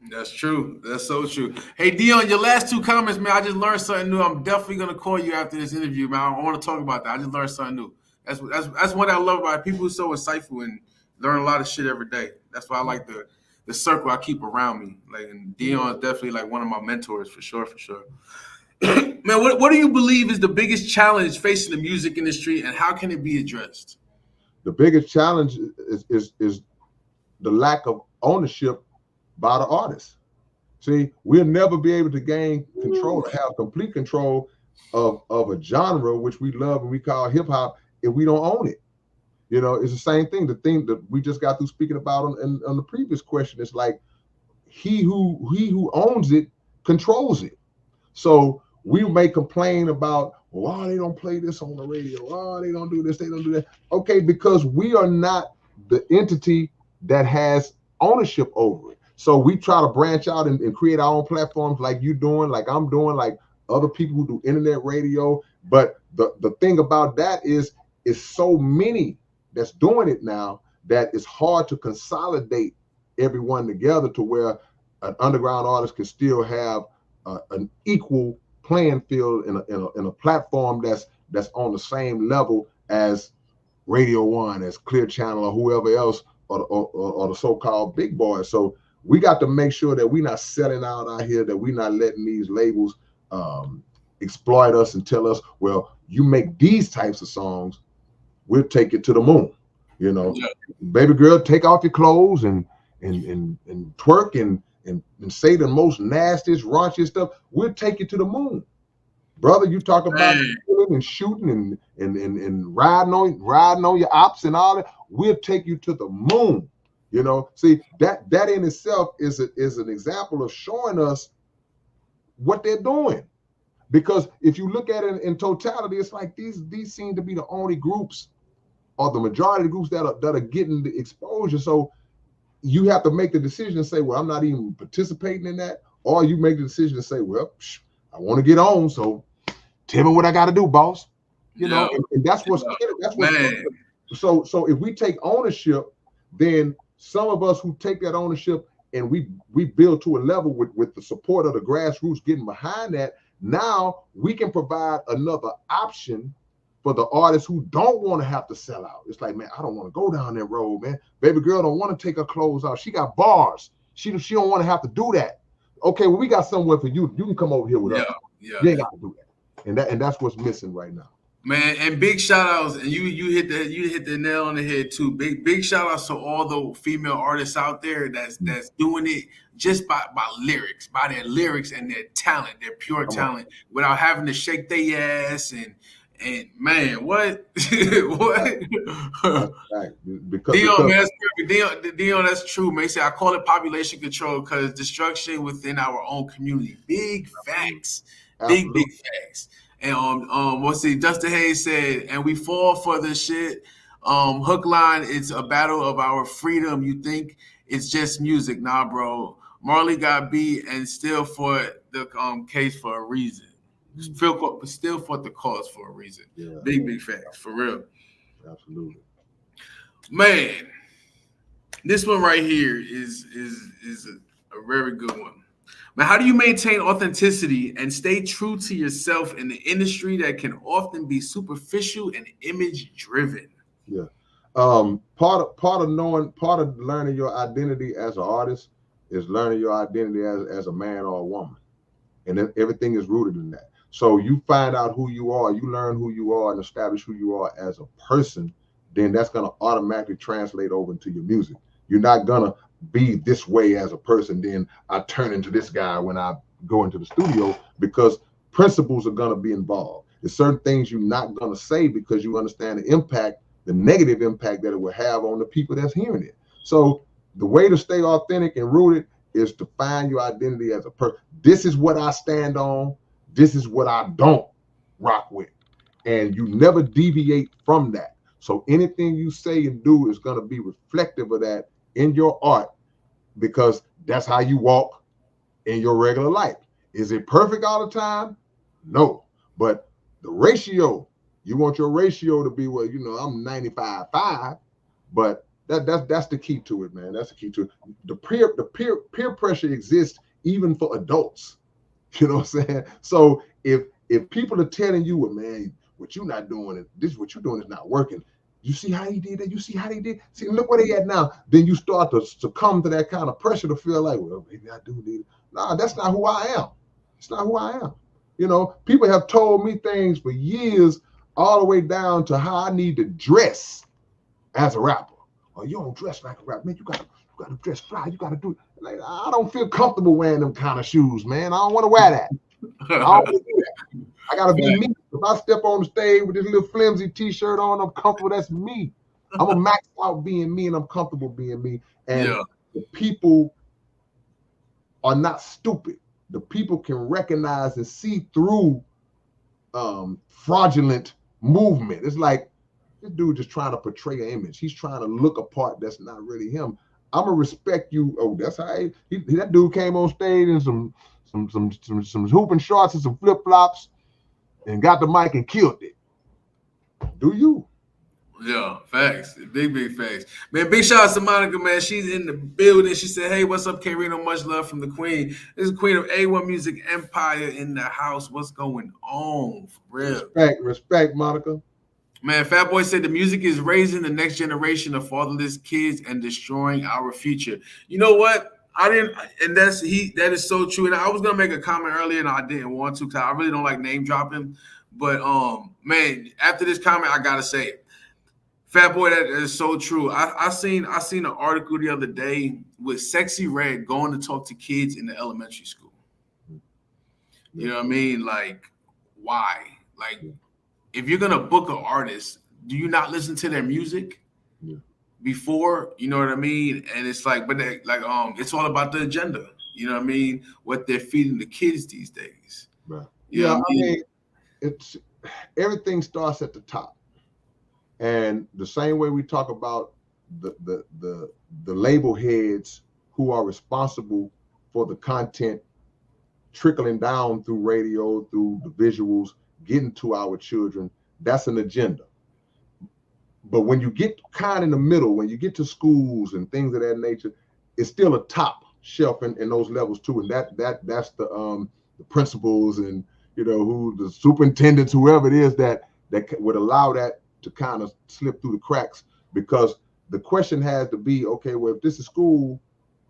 That's true. That's so true. Hey, Dion, your last 2 comments, man. I just learned something new. I'm definitely gonna call you after this interview, man. I want to talk about that. I just learned something new. That's what I love about it. People who are so insightful and learn a lot of shit every day. That's why I like the circle I keep around me. Like, and Dion is definitely like one of my mentors for sure. Man, what do you believe is the biggest challenge facing the music industry, and how can it be addressed? The biggest challenge is the lack of ownership by the artist. See, we'll never be able to gain control or have complete control of a genre which we love and we call hip hop if we don't own it. It's the same thing. The thing that we just got through speaking about on the previous question is like he who owns it controls it. So we may complain about, well, oh, they don't play this on the radio. Oh, they don't do this, they don't do that. Okay, because we are not the entity that has ownership over it. So we try to branch out and create our own platforms like you doing, like I'm doing, like other people who do internet radio. But the thing about that is so many that's doing it now that it's hard to consolidate everyone together to where an underground artist can still have an equal playing field in a platform that's on the same level as Radio One, as Clear Channel, or whoever else, or the so-called big boys. So we got to make sure that we're not selling out here, that we're not letting these labels exploit us and tell us, well, you make these types of songs, we'll take it to the moon. You know, baby girl, take off your clothes and twerk and say the most nastiest, raunchiest stuff. We'll take you to the moon, brother. You talk about killing and shooting and riding on your ops and all that. We'll take you to the moon. You know, see that in itself is an example of showing us what they're doing. Because if you look at it in totality, it's like these seem to be the only groups, or the majority of the groups that are getting the exposure. So you have to make the decision and say, well, I'm not even participating in that. Or you make the decision to say, well, I want to get on, so tell me what I got to do, boss. You know, and that's what's so if we take ownership, then some of us who take that ownership and we build to a level with the support of the grassroots getting behind that, now we can provide another option for the artists who don't want to have to sell out. It's like, man, I don't want to go down that road, man. Baby girl don't want to take her clothes off. She got bars. She don't want to have to do that. Okay, well, we got somewhere for you. You can come over here with us. You ain't got to do that. And that's what's missing right now. Man, and big shout outs, and you hit the nail on the head too. Big shout outs to all the female artists out there that's doing it just by lyrics, by their lyrics and their talent, their pure talent, without having to shake their ass and man, what? What? Right. Dion, that's true, man. Say I call it population control because destruction within our own community. Big facts. Big facts. And Dustin Hayes said, and we fall for the shit. Hook line, it's a battle of our freedom. You think it's just music. Nah, bro. Marley got beat and still fought the case for a reason. Still fought the cause for a reason. Yeah. Big facts, for real. Absolutely. Man, this one right here is a very good one. Man, how do you maintain authenticity and stay true to yourself in the industry that can often be superficial and image driven? Yeah. Part of learning your identity as an artist is learning your identity as a man or a woman. And then everything is rooted in that. So you find out who you are, you learn who you are and establish who you are as a person, then that's going to automatically translate over into your music. You're not going to be this way as a person, then I turn into this guy when I go into the studio, because principles are going to be involved. There's certain things you're not going to say because you understand the impact, the negative impact that it will have on the people that's hearing it. So the way to stay authentic and rooted is to find your identity as a person. This is what I stand on. This is what I don't rock with. And you never deviate from that. So anything you say and do is going to be reflective of that in your art, because that's how you walk in your regular life. Is it perfect all the time? No. But the ratio, you want your ratio to be, well, you know, I'm 95.5, but that's the key to it, man. That's the key to it. The peer pressure exists even for adults. You know what I'm saying? So if people are telling you, well, man, what you're not doing, what you're doing is not working. You see how he did that? You see how they did? See, look where they at now. Then you start to succumb to that kind of pressure to feel like, well, maybe I do need it. Nah, that's not who I am. It's not who I am. You know, people have told me things for years, all the way down to how I need to dress as a rapper. Oh, you don't dress like a rapper, man. You gotta dress fly. You gotta do it. Like, I don't feel comfortable wearing them kind of shoes, man. I don't want to wear that. I don't want to do that. I gotta be me. If I step on the stage with this little flimsy t-shirt on, I'm comfortable. That's me. I'm a max out being me, and I'm comfortable being me. And the people are not stupid. The people can recognize and see through fraudulent movement. It's like this dude just trying to portray an image. He's trying to look a part that's not really him. I'm gonna respect you. Oh, that's how that dude came on stage in some hooping shorts and some flip flops, and got the mic and killed it. Do you? Yeah, facts. Big facts. Man, big shout out to Monica, man. She's in the building. She said, hey, what's up, K-Rino? Much love from the queen. This is Queen of A1 Music Empire in the house. What's going on? For real. Respect, Monica. Man, Fat Boy said the music is raising the next generation of fatherless kids and destroying our future. You know what? That is so true. And I was gonna make a comment earlier, and I didn't want to because I really don't like name dropping. But man, after this comment, I gotta say it. Fat Boy, that is so true. I seen an article the other day with Sexy Red going to talk to kids in the elementary school. You know what I mean? Like, why? Like, if you're gonna book an artist, do you not listen to their music before? You know what I mean? And it's like, but it's all about the agenda. You know what I mean? What they're feeding the kids these days. Right. You know what I mean? It's everything starts at the top. And the same way we talk about the label heads who are responsible for the content trickling down through radio, through the visuals, getting to our children, that's an agenda. But when you get kind of in the middle, when you get to schools and things of that nature, it's still a top shelf in those levels too. And that's the principals and who the superintendents, whoever it is that would allow that to kind of slip through the cracks, because the question has to be, okay, well, if this is school,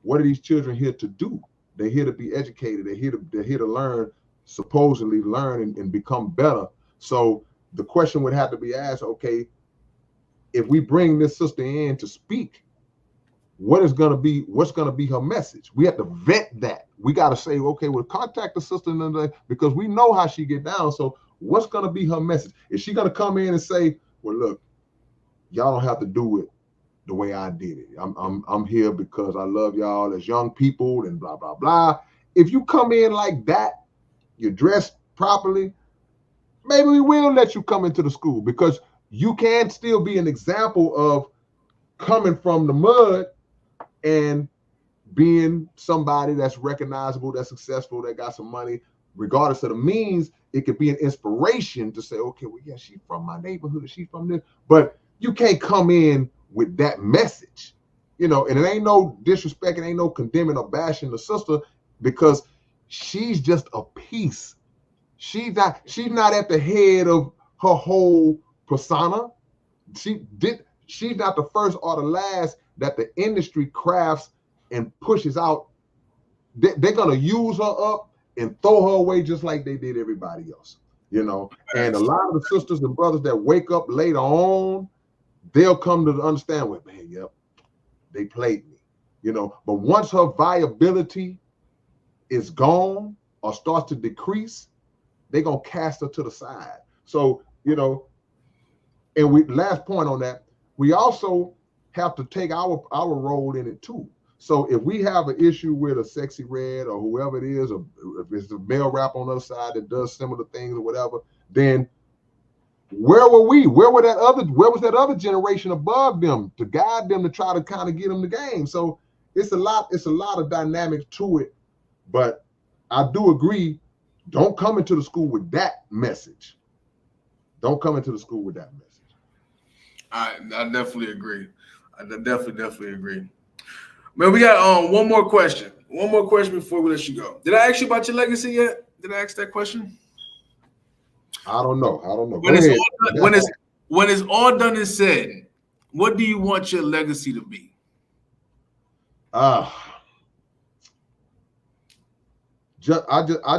what are these children here to do? They're here to be educated. They're here to learn, supposedly learn and become better. So the question would have to be asked, okay, if we bring this sister in to speak, what's going to be her message? We have to vet that. We got to say, okay, we'll contact the sister because we know how she get down. So what's going to be her message? Is she going to come in and say, well, look, y'all don't have to do it the way I did it. I'm here because I love y'all as young people and blah, blah, blah. If you come in like that, you're dressed properly, maybe we will let you come into the school, because you can still be an example of coming from the mud and being somebody that's recognizable, that's successful, that got some money, regardless of the means. It could be an inspiration to say, okay, well, yeah, she's from my neighborhood, she's from this, but you can't come in with that message, and it ain't no disrespect, it ain't no condemning or bashing the sister, because she's just a piece. She's not at the head of her whole persona. She's not the first or the last that the industry crafts and pushes out. They're gonna use her up and throw her away just like they did everybody else, And a lot of the sisters and brothers that wake up later on, they'll come to understand, well, man, yep, they played me, But once her viability is gone or starts to decrease, they're gonna cast her to the side. So, and last point on that, we also have to take our role in it too. So if we have an issue with a Sexy Red or whoever it is, or if it's a male rap on the other side that does similar things or whatever, then where were we? Where was that other generation above them to guide them, to try to kind of get them the game? So it's a lot of dynamics to it. But I do agree, don't come into the school with that message. Don't come into the school with that message. I definitely agree. I definitely agree. Man, we got one more question. One more question before we let you go. Did I ask you about your legacy yet? Did I ask that question? I don't know. When it's all done and said, what do you want your legacy to be? I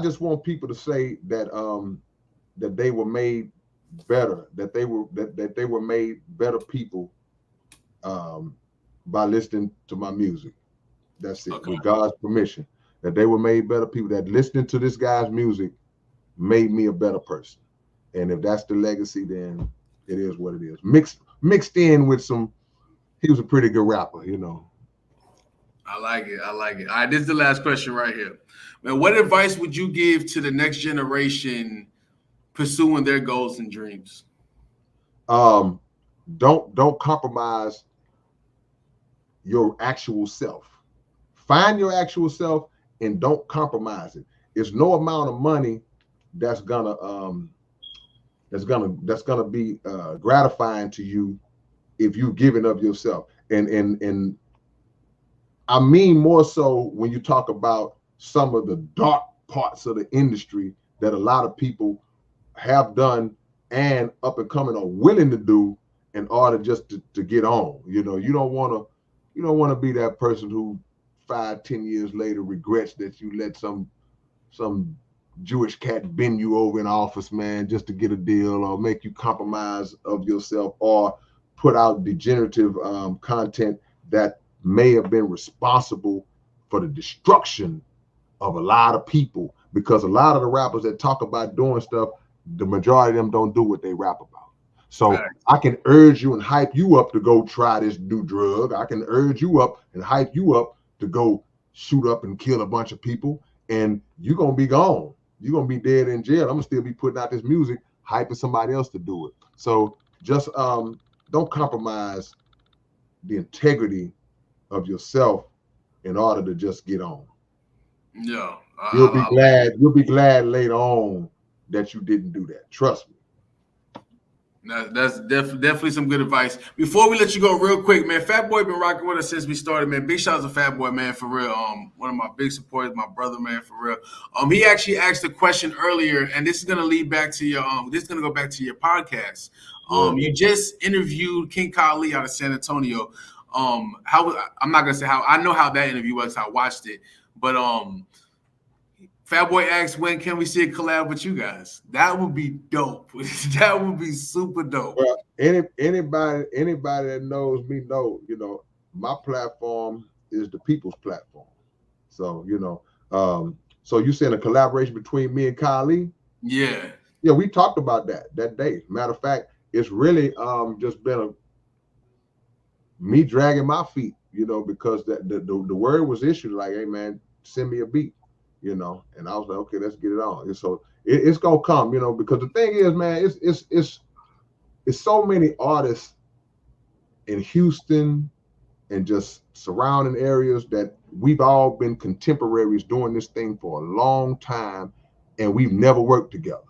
just want people to say that that they were made better, that they were made better people by listening to my music. That's it. Okay. With God's permission, that they were made better people, that listening to this guy's music made me a better person. And if that's the legacy, then it is what it is. Mixed in with he was a pretty good rapper, I like it. All right, this is the last question right here. Man, what advice would you give to the next generation pursuing their goals and dreams? Don't compromise your actual self. Find your actual self and don't compromise it. It's no amount of money that's gonna be gratifying to you if you're giving up yourself. And I mean more so when you talk about some of the dark parts of the industry that a lot of people have done and up and coming are willing to do in order just to get on. You know, you don't want to be that person who 5-10 years later regrets that you let some Jewish cat bend you over in office, man, just to get a deal, or make you compromise of yourself, or put out degenerative content that may have been responsible for the destruction of a lot of people. Because a lot of the rappers that talk about doing stuff, the majority of them don't do what they rap about. So right. I can urge you and hype you up to go try this new drug. I can urge you up and hype you up to go shoot up and kill a bunch of people, and you're going to be gone. You're going to be dead in jail. I'm going to still be putting out this music, hyping somebody else to do it. So just don't compromise the integrity of yourself in order to just get on. Yeah. You'll be glad later on that you didn't do that. Trust me. That's definitely some good advice. Before we let you go, real quick, man, Fat Boy been rocking with us since we started, man. Big shout out to Fat Boy, man, for real. One of my big supporters, my brother, man, for real. He actually asked a question earlier, and this is gonna lead back to your this is gonna go back to your podcast. You just interviewed King Kali out of San Antonio. I'm not gonna say how. I know how that interview was. I watched it, but Fat Boy asked, when can we see a collab with you guys? That would be dope. That would be super dope. Well, anybody that knows me know, you know, my platform is the people's platform. So, you know, so you saying a collaboration between me and Kali? Yeah. Yeah, we talked about that day. Matter of fact, it's really just been me dragging my feet, you know, because the word was issued like, hey man, send me a beat. You know, and I was like, okay, let's get it on. And so it's gonna come, you know, because the thing is, man, it's so many artists in Houston and just surrounding areas that we've all been contemporaries doing this thing for a long time, and we've never worked together.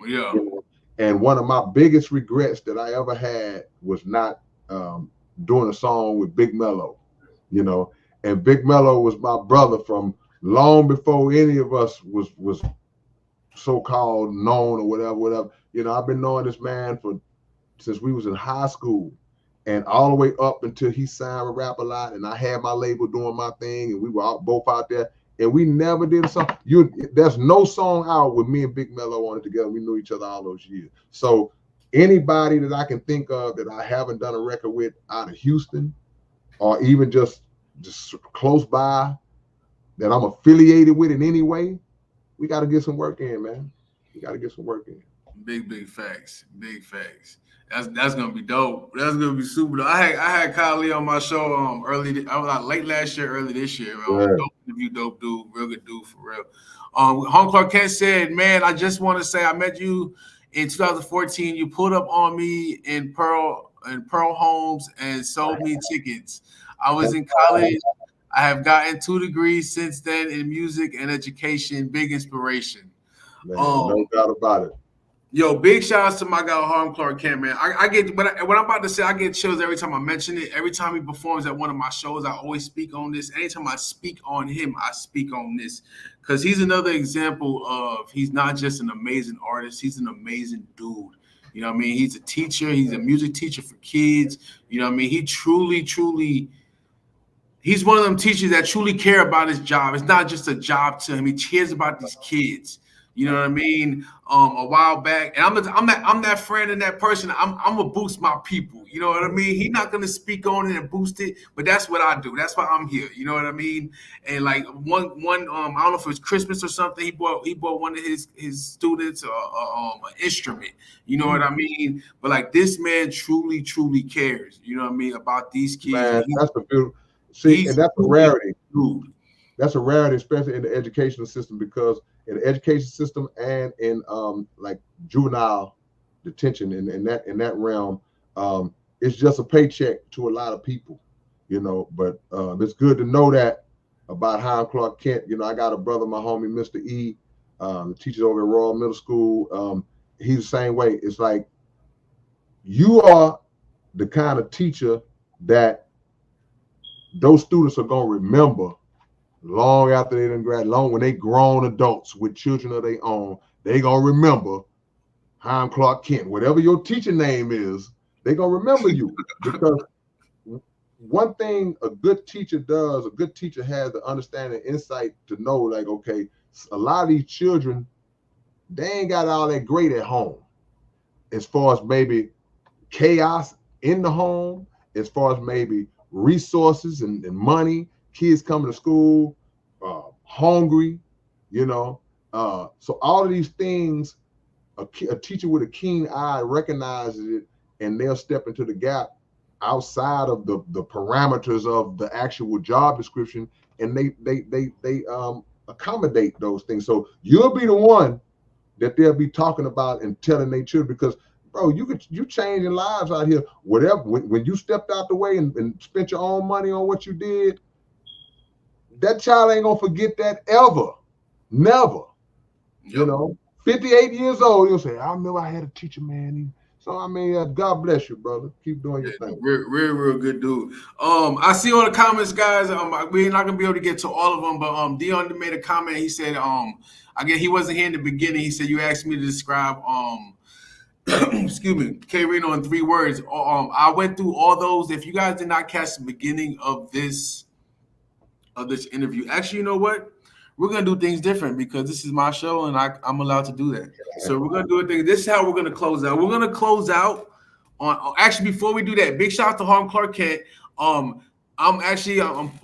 Yeah. You know? And one of my biggest regrets that I ever had was not doing a song with Big Mello, you know, and Big Mello was my brother from long before any of us was so-called known or whatever. You know, I've been knowing this man since we was in high school, and all the way up until he signed with Rap A Lot, and I had my label doing my thing, and we were both out there, and we never did a song. There's no song out with me and Big Mello on it together. We knew each other all those years. So anybody that I can think of that I haven't done a record with out of Houston, or even just close by, that I'm affiliated with in any way, we got to get some work in, man. We got to get some work in. Big facts. Big facts. That's gonna be dope. That's gonna be super dope. I had Kali on my show late last year, early this year. Dope interview, dope dude, real good dude for real. Hong Clark Kent said, man, I just want to say I met you in 2014. You pulled up on me in Pearl Homes and sold me tickets. I was in college. I have gotten 2 degrees since then in music and education. Big inspiration. Man, no doubt about it. Yo, big shout outs to my guy Harm Clark Kent, man. I get what I'm about to say. I get chills every time I mention it. Every time he performs at one of my shows, I always speak on this. Anytime I speak on him, I speak on this, because he's another example of he's not just an amazing artist. He's an amazing dude. You know what I mean? He's a teacher. He's a music teacher for kids. You know what I mean? He truly. He's one of them teachers that truly care about his job. It's not just a job to him. He cares about these kids. You know what I mean? A while back, and I'm that friend and that person. I'm gonna boost my people. You know what I mean? He's not gonna speak on it and boost it, but that's what I do. That's why I'm here. You know what I mean? And like one I don't know if it was Christmas or something. He bought one of his students an instrument. You know what I mean? But like this man truly cares. You know what I mean about these kids. Man, that's a beautiful. See, and that's a rarity. Dude. That's a rarity, especially in the educational system, because in the education system and in like juvenile detention in that realm. It's just a paycheck to a lot of people, but it's good to know that about Hiram Clark Kent. I got a brother, my homie, Mr. E, teaches over at Royal Middle School. He's the same way. It's like you are the kind of teacher that those students are going to remember long after they done grad, long when they grown adults with children of their own. They going to remember Hiram Clark Kent. Whatever your teacher name is, they going to remember you. Because one thing a good teacher does, a good teacher has the understanding, insight to know, like, okay, a lot of these children, they ain't got all that great at home. As far as maybe chaos in the home, as far as maybe resources and money, kids coming to school hungry, so all of these things, a teacher with a keen eye recognizes it, and they'll step into the gap outside of the parameters of the actual job description, and they accommodate those things. So you'll be the one that they'll be talking about and telling their children, because bro, you changing lives out here. Whatever, when you stepped out the way and spent your own money on what you did, that child ain't gonna forget that ever, never. Yep. 58 years old, you'll say, I remember I had a teacher, man. So I mean, God bless you, brother. Keep doing your thing. Real good dude. I see all the comments, guys. We're not gonna be able to get to all of them, but Dion made a comment. He said, again, he wasn't here in the beginning. He said, you asked me to describe excuse me, K-Rino in 3 words. I went through all those. If you guys did not catch the beginning of this interview, actually, you know what? We're gonna do things different because this is my show and I'm allowed to do that. So we're gonna do a thing. This is how we're gonna close out. We're gonna close out on. Actually, before we do that, big shout out to Hiram Clark Kent. I'm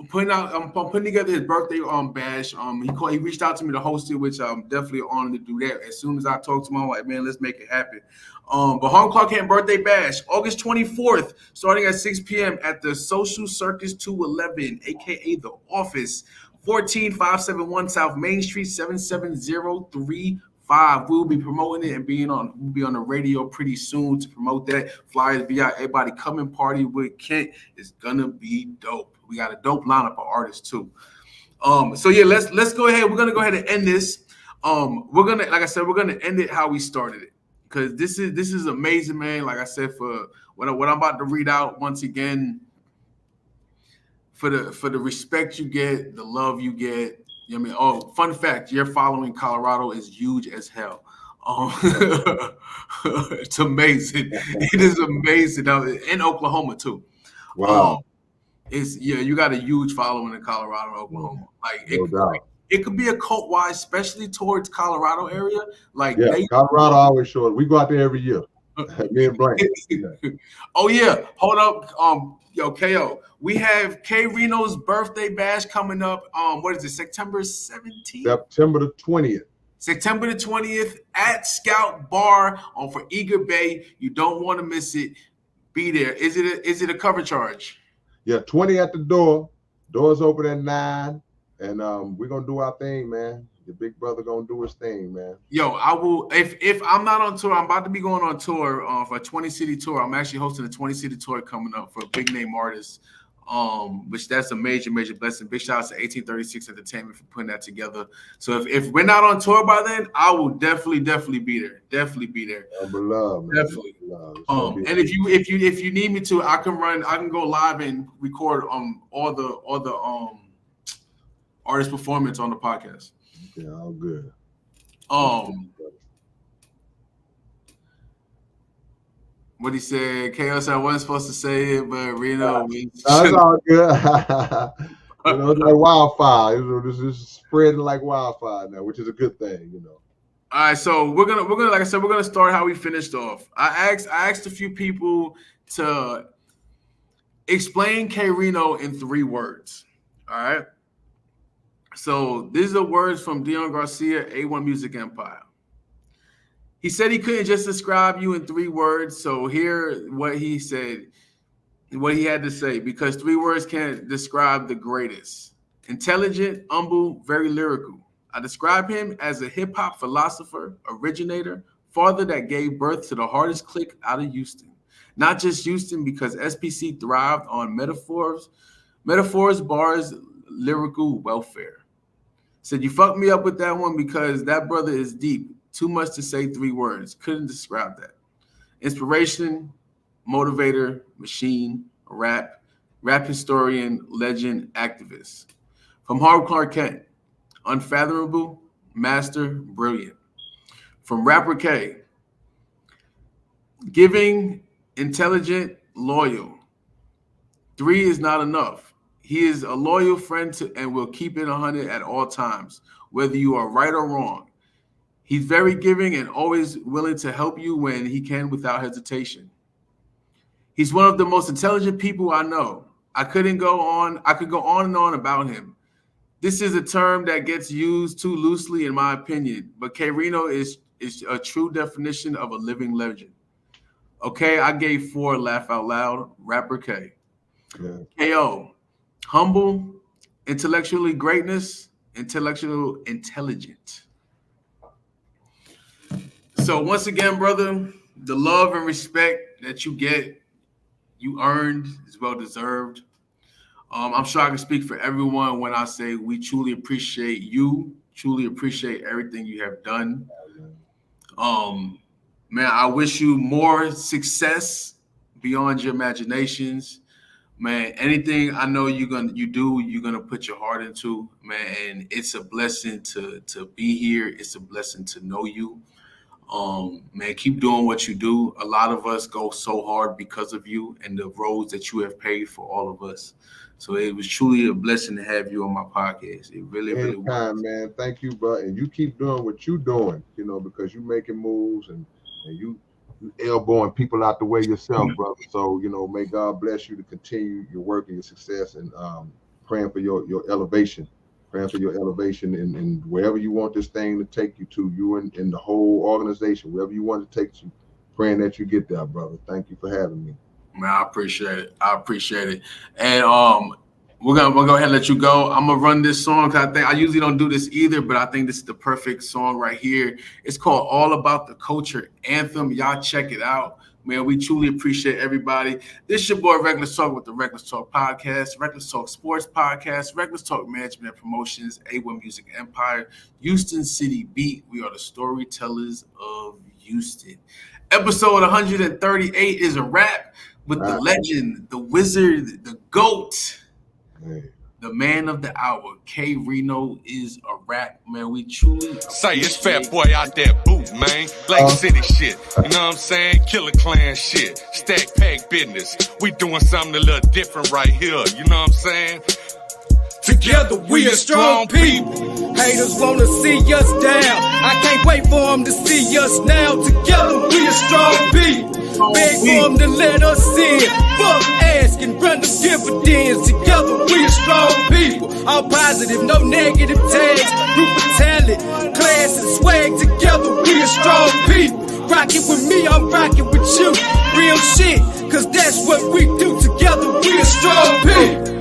putting together his birthday badge. He reached out to me to host it, which I'm definitely honored to do that. As soon as I talked to him, I'm like, man, let's make it happen. But Hiram Clark Kent birthday bash, August 24th, starting at 6 p.m. at the Social Circus 211, aka The Office, 14571 South Main Street, 77035. We'll be promoting it and we'll be on the radio pretty soon to promote that. Flyers be out. Everybody come and party with Kent. It's gonna be dope. We got a dope lineup of artists too. So yeah, let's go ahead. We're gonna go ahead and end this. We're gonna end it how we started it, because this is amazing, man. Like I said, for what I'm about to read out once again. For the respect you get, the love you get. You know what I mean? Oh, fun fact, your following Colorado is huge as hell. It's amazing. It is amazing. In Oklahoma too. Wow. You got a huge following in Colorado and Oklahoma. Like it could be a cult wise, especially towards Colorado area. Like Colorado always shows. We go out there every year. Me and Blank. Oh yeah. Hold up. Yo, KO. We have K-Rino's birthday bash coming up. What is it? September 17th? September the 20th. September the 20th at Scout Bar for Eager Bay. You don't want to miss it. Be there. Is it a cover charge? Yeah, 20 at the door. Doors open at 9. And we're gonna do our thing, man. Your big brother gonna do his thing, man. Yo, I will. If I'm not on tour, I'm about to be going on tour for a 20-city tour. I'm actually hosting a 20-city tour coming up for a big name artist. Which that's a major blessing. Big shout out to 1836 Entertainment for putting that together. So if we're not on tour by then, I will definitely be there. Definitely be there. Love, definitely. And if you need me to, I can go live and record all the artist performance on the podcast. Yeah, all good. What he said, Chaos, I wasn't supposed to say it, but Reno. It's all good. It's like wildfire. This is spreading like wildfire now, which is a good thing, All right, so we're gonna like I said, we're gonna start how we finished off. I asked a few people to explain K-Rino in 3 words. All right. So these are words from Dion Garcia, A1 Music Empire. He said he couldn't just describe you in 3 words. So here what he said, what he had to say, because 3 words can't describe the greatest. Intelligent, humble, very lyrical. I describe him as a hip-hop philosopher, originator, father that gave birth to the hardest clique out of Houston. Not just Houston, because SPC thrived on metaphors, bars, lyrical welfare. Said, you fucked me up with that one because that brother is deep. Too much to say 3 words. Couldn't describe that. Inspiration, motivator, machine, rap historian, legend, activist. From Howard Clark Kent, unfathomable, master, brilliant. From Rapper K, giving, intelligent, loyal. 3 is not enough. He is a loyal friend and will keep it 100 at all times, whether you are right or wrong. He's very giving and always willing to help you when he can without hesitation. He's one of the most intelligent people I know. I could go on and on about him. This is a term that gets used too loosely, in my opinion, but K-Rino is a true definition of a living legend. Okay, I gave 4, laugh out loud, Rapper K. Yeah. KO, humble, intellectually greatness, intellectual intelligent. So once again, brother, the love and respect that you get, you earned, is well deserved. I'm sure I can speak for everyone when I say we truly appreciate you, truly appreciate everything you have done. Man, I wish you more success beyond your imaginations. Man, anything I know you're gonna put your heart into, man, and it's a blessing to be here. It's a blessing to know you. Man, keep doing what you do. A lot of us go so hard because of you and the roads that you have paved for all of us. So it was truly a blessing to have you on my podcast. It really was. Man. Thank you, bro. And you keep doing what you're doing, because you're making moves and you elbowing people out the way yourself, brother. So, may God bless you to continue your work and your success, and praying for your elevation. Praying for your elevation and wherever you want this thing to take you to, you and the whole organization, wherever you want to take you, praying that you get there, brother. Thank you for having me. Man, I appreciate it. And we're gonna go ahead and let you go. I'm gonna run this song because I usually don't do this either, but I think this is the perfect song right here. It's called All About the Culture Anthem. Y'all check it out. Man, we truly appreciate everybody. This is your boy Reckless Talk with the Reckless Talk Podcast, Reckless Talk Sports Podcast, Reckless Talk Management and Promotions, A1 Music Empire, Houston City Beat. We are the storytellers of Houston. Episode 138 is a wrap with the legend, the wizard, the GOAT, the man of the hour. K-Rino is a rap, man. We truly say it's Fat Boy out there boot, man. Lake City shit. You know what I'm saying? Killer Clan shit. Stack pack business. We doing something a little different right here. You know what I'm saying? Together we are strong people. Haters wanna see us down. I can't wait for them to see us now. Together we are strong people. Beg for them to let us in. Fuck asking, run the dividends. Together we are strong people. All positive, no negative tags. Group of talent, class and swag. Together we are strong people. Rockin' with me, I'm rockin' with you. Real shit, cause that's what we do. Together we are strong people.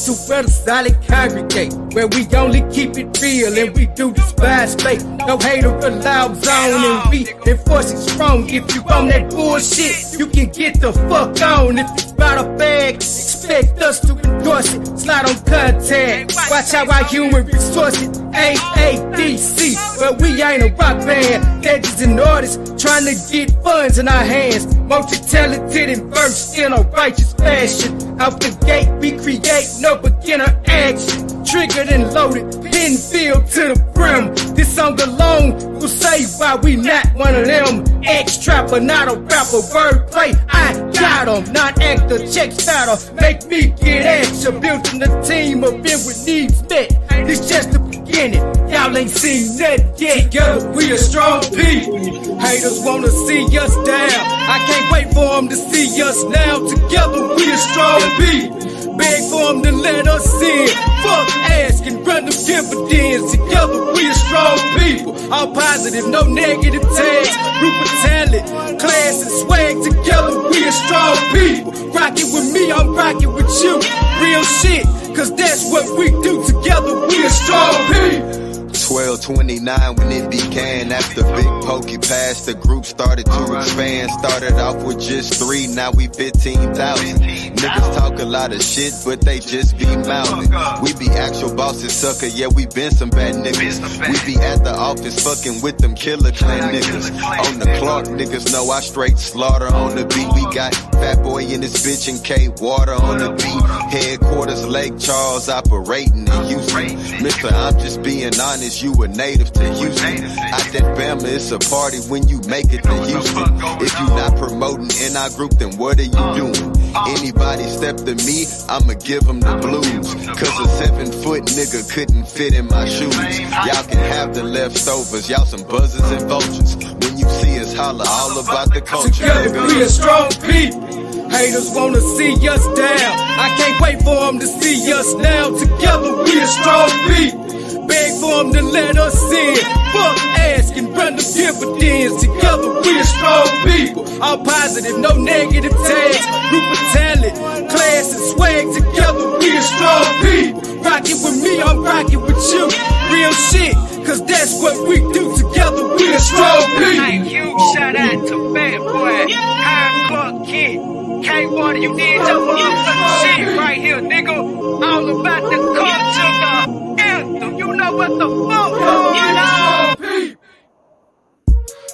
To where the solid congregate, where we only keep it real and we do despise fake. No hater allowed zone, and we enforce it strong. If you on that bullshit, you can get the fuck on. If it's about a bag, expect us to endorse it. Slide on contact, watch how our human resource it. AADC, but we ain't a rock band. Legends and artists trying to get funds in our hands. Multi-talented and versed in a righteous fashion. Out the gate, we create no beginner action. Triggered and loaded, pin filled to the brim. This song alone will say why we not one of them. Ex-trapper, not a rapper, wordplay. I got 'em, not actor, check starter. Make me get extra, building a team of men with needs met. This just the beginning, y'all ain't seen nothing yet. Together we are strong people. Haters wanna see us down. I can't wait for them to see us now. Together we are strong people. Beg for them to let us in. Fuck asking, run them dividends. Together we are strong people. All positive, no negative tags. Group of talent, class and swag. Together we are strong people. Rockin' with me, I'm rockin' with you. Real shit, cause that's what we do. Together we are strong people. 12:29 when it began. After Big Pokey passed, the group started to expand. Started off with just 3, now we 15,000. Niggas talk a lot of shit, but they just be mouthing. We be actual bosses, sucker, yeah, we been some bad niggas. We be at the office fucking with them Killer Clan niggas. On the clock, niggas know I straight slaughter on the beat. We got Fat Boy in this bitch and K Water on the beat. Headquarters Lake Charles operating in Houston. Mister, I'm just being honest, you a native to Houston. Out that Bama, it's a party when you make it to Houston. If you not promoting in our group, then what are you doing? Anybody step to me, I'ma give them the blues. Cause a 7-foot nigga couldn't fit in my shoes. Y'all can have the leftovers, y'all some buzzers and vultures. When you see us holler all about the culture. Together we a strong people. Haters wanna see us down. I can't wait for them to see us now. Together we a strong people. Beg for them to let us in. Fuck asking, run the dividends. Together we a strong people. All positive, no negative tags. Group of talent, class and swag. Together we a strong people. Rockin' with me, I'm rockin' with you. Real shit, cause that's what we do. Together we a strong people. Hey, huge shout out to Bad Boy, High Park Kid, K-Water, you did your motherfucking shit right here, nigga. All about the culture, the anthem. You know what the fuck going on?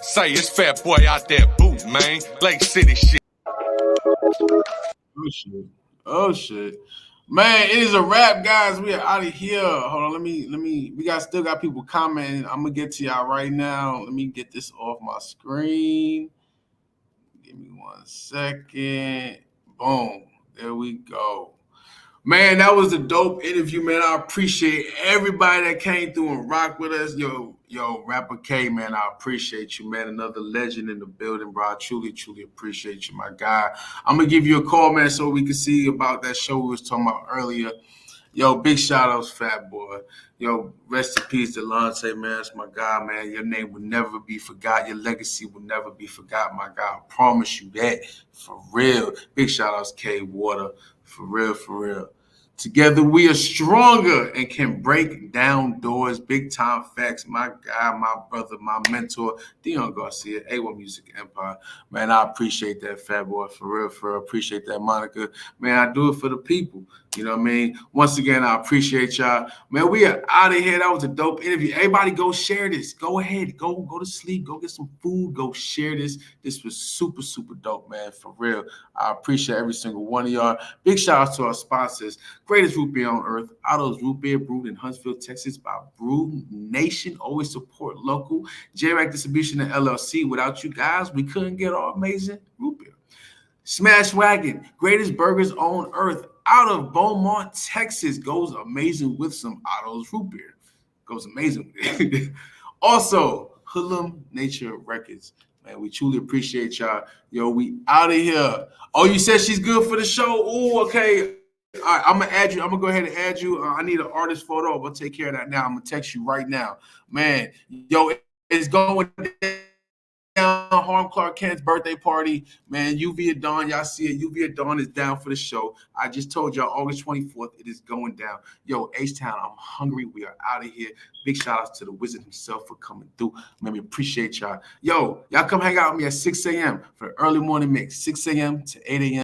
Say it's Fat Boy out there boot, man. Lake City shit. Oh shit. Oh shit. Man, it is a wrap, guys. We are out of here. Hold on, let me we still got people commenting. I'm gonna get to y'all right now. Let me get this off my screen. Give me 1 second. Boom. There we go. Man, that was a dope interview, man. I appreciate everybody that came through and rocked with us. Yo, Rapper K, man, I appreciate you, man. Another legend in the building, bro. I truly, truly appreciate you, my guy. I'm going to give you a call, man, so we can see about that show we was talking about earlier. Yo, big shout-outs, Fat Boy. Yo, rest in peace, Delonte, man. That's my guy, man. Your name will never be forgot. Your legacy will never be forgot, my guy. I promise you that. For real. Big shout-outs, K Water. For real, for real. Together we are stronger and can break down doors. Big time facts. My guy, my brother, my mentor, Dion Garcia, A1 Music Empire. Man, I appreciate that, Fat Boy. For real, for real. Appreciate that, Monica. Man, I do it for the people. You know what I mean? Once again, I appreciate y'all. Man, we are out of here. That was a dope interview. Everybody go share this. Go ahead. Go to sleep. Go get some food. Go share this. This was super, super dope, man. For real. I appreciate every single one of y'all. Big shout out to our sponsors. Greatest root beer on earth. Otto's Root Beer, brewed in Huntsville, Texas by Brew Nation. Always support local. J-Rack Distribution and LLC. Without you guys, we couldn't get our amazing root beer. Smash Wagon. Greatest burgers on earth. Out of Beaumont, Texas, goes amazing with some Otto's root beer. Goes amazing with it. Also, Hoodlum Nature Records. Man, we truly appreciate y'all. Yo, we out of here. Oh, you said she's good for the show? Oh, okay. All right, I'm going to add you. I'm going to go ahead and add you. I need an artist photo. I'm going to take care of that now. I'm going to text you right now. Man, yo, it's going down. Harm Clark Kent's birthday party, man. UV at Dawn, y'all see it. UV at Dawn is down for the show. I just told y'all August 24th, it is going down. Yo, H-Town, I'm hungry. We are out of here. Big shout outs to the wizard himself for coming through. Man, we appreciate y'all. Yo, y'all come hang out with me at 6 a.m. for the early morning mix, 6 a.m. to 8 a.m.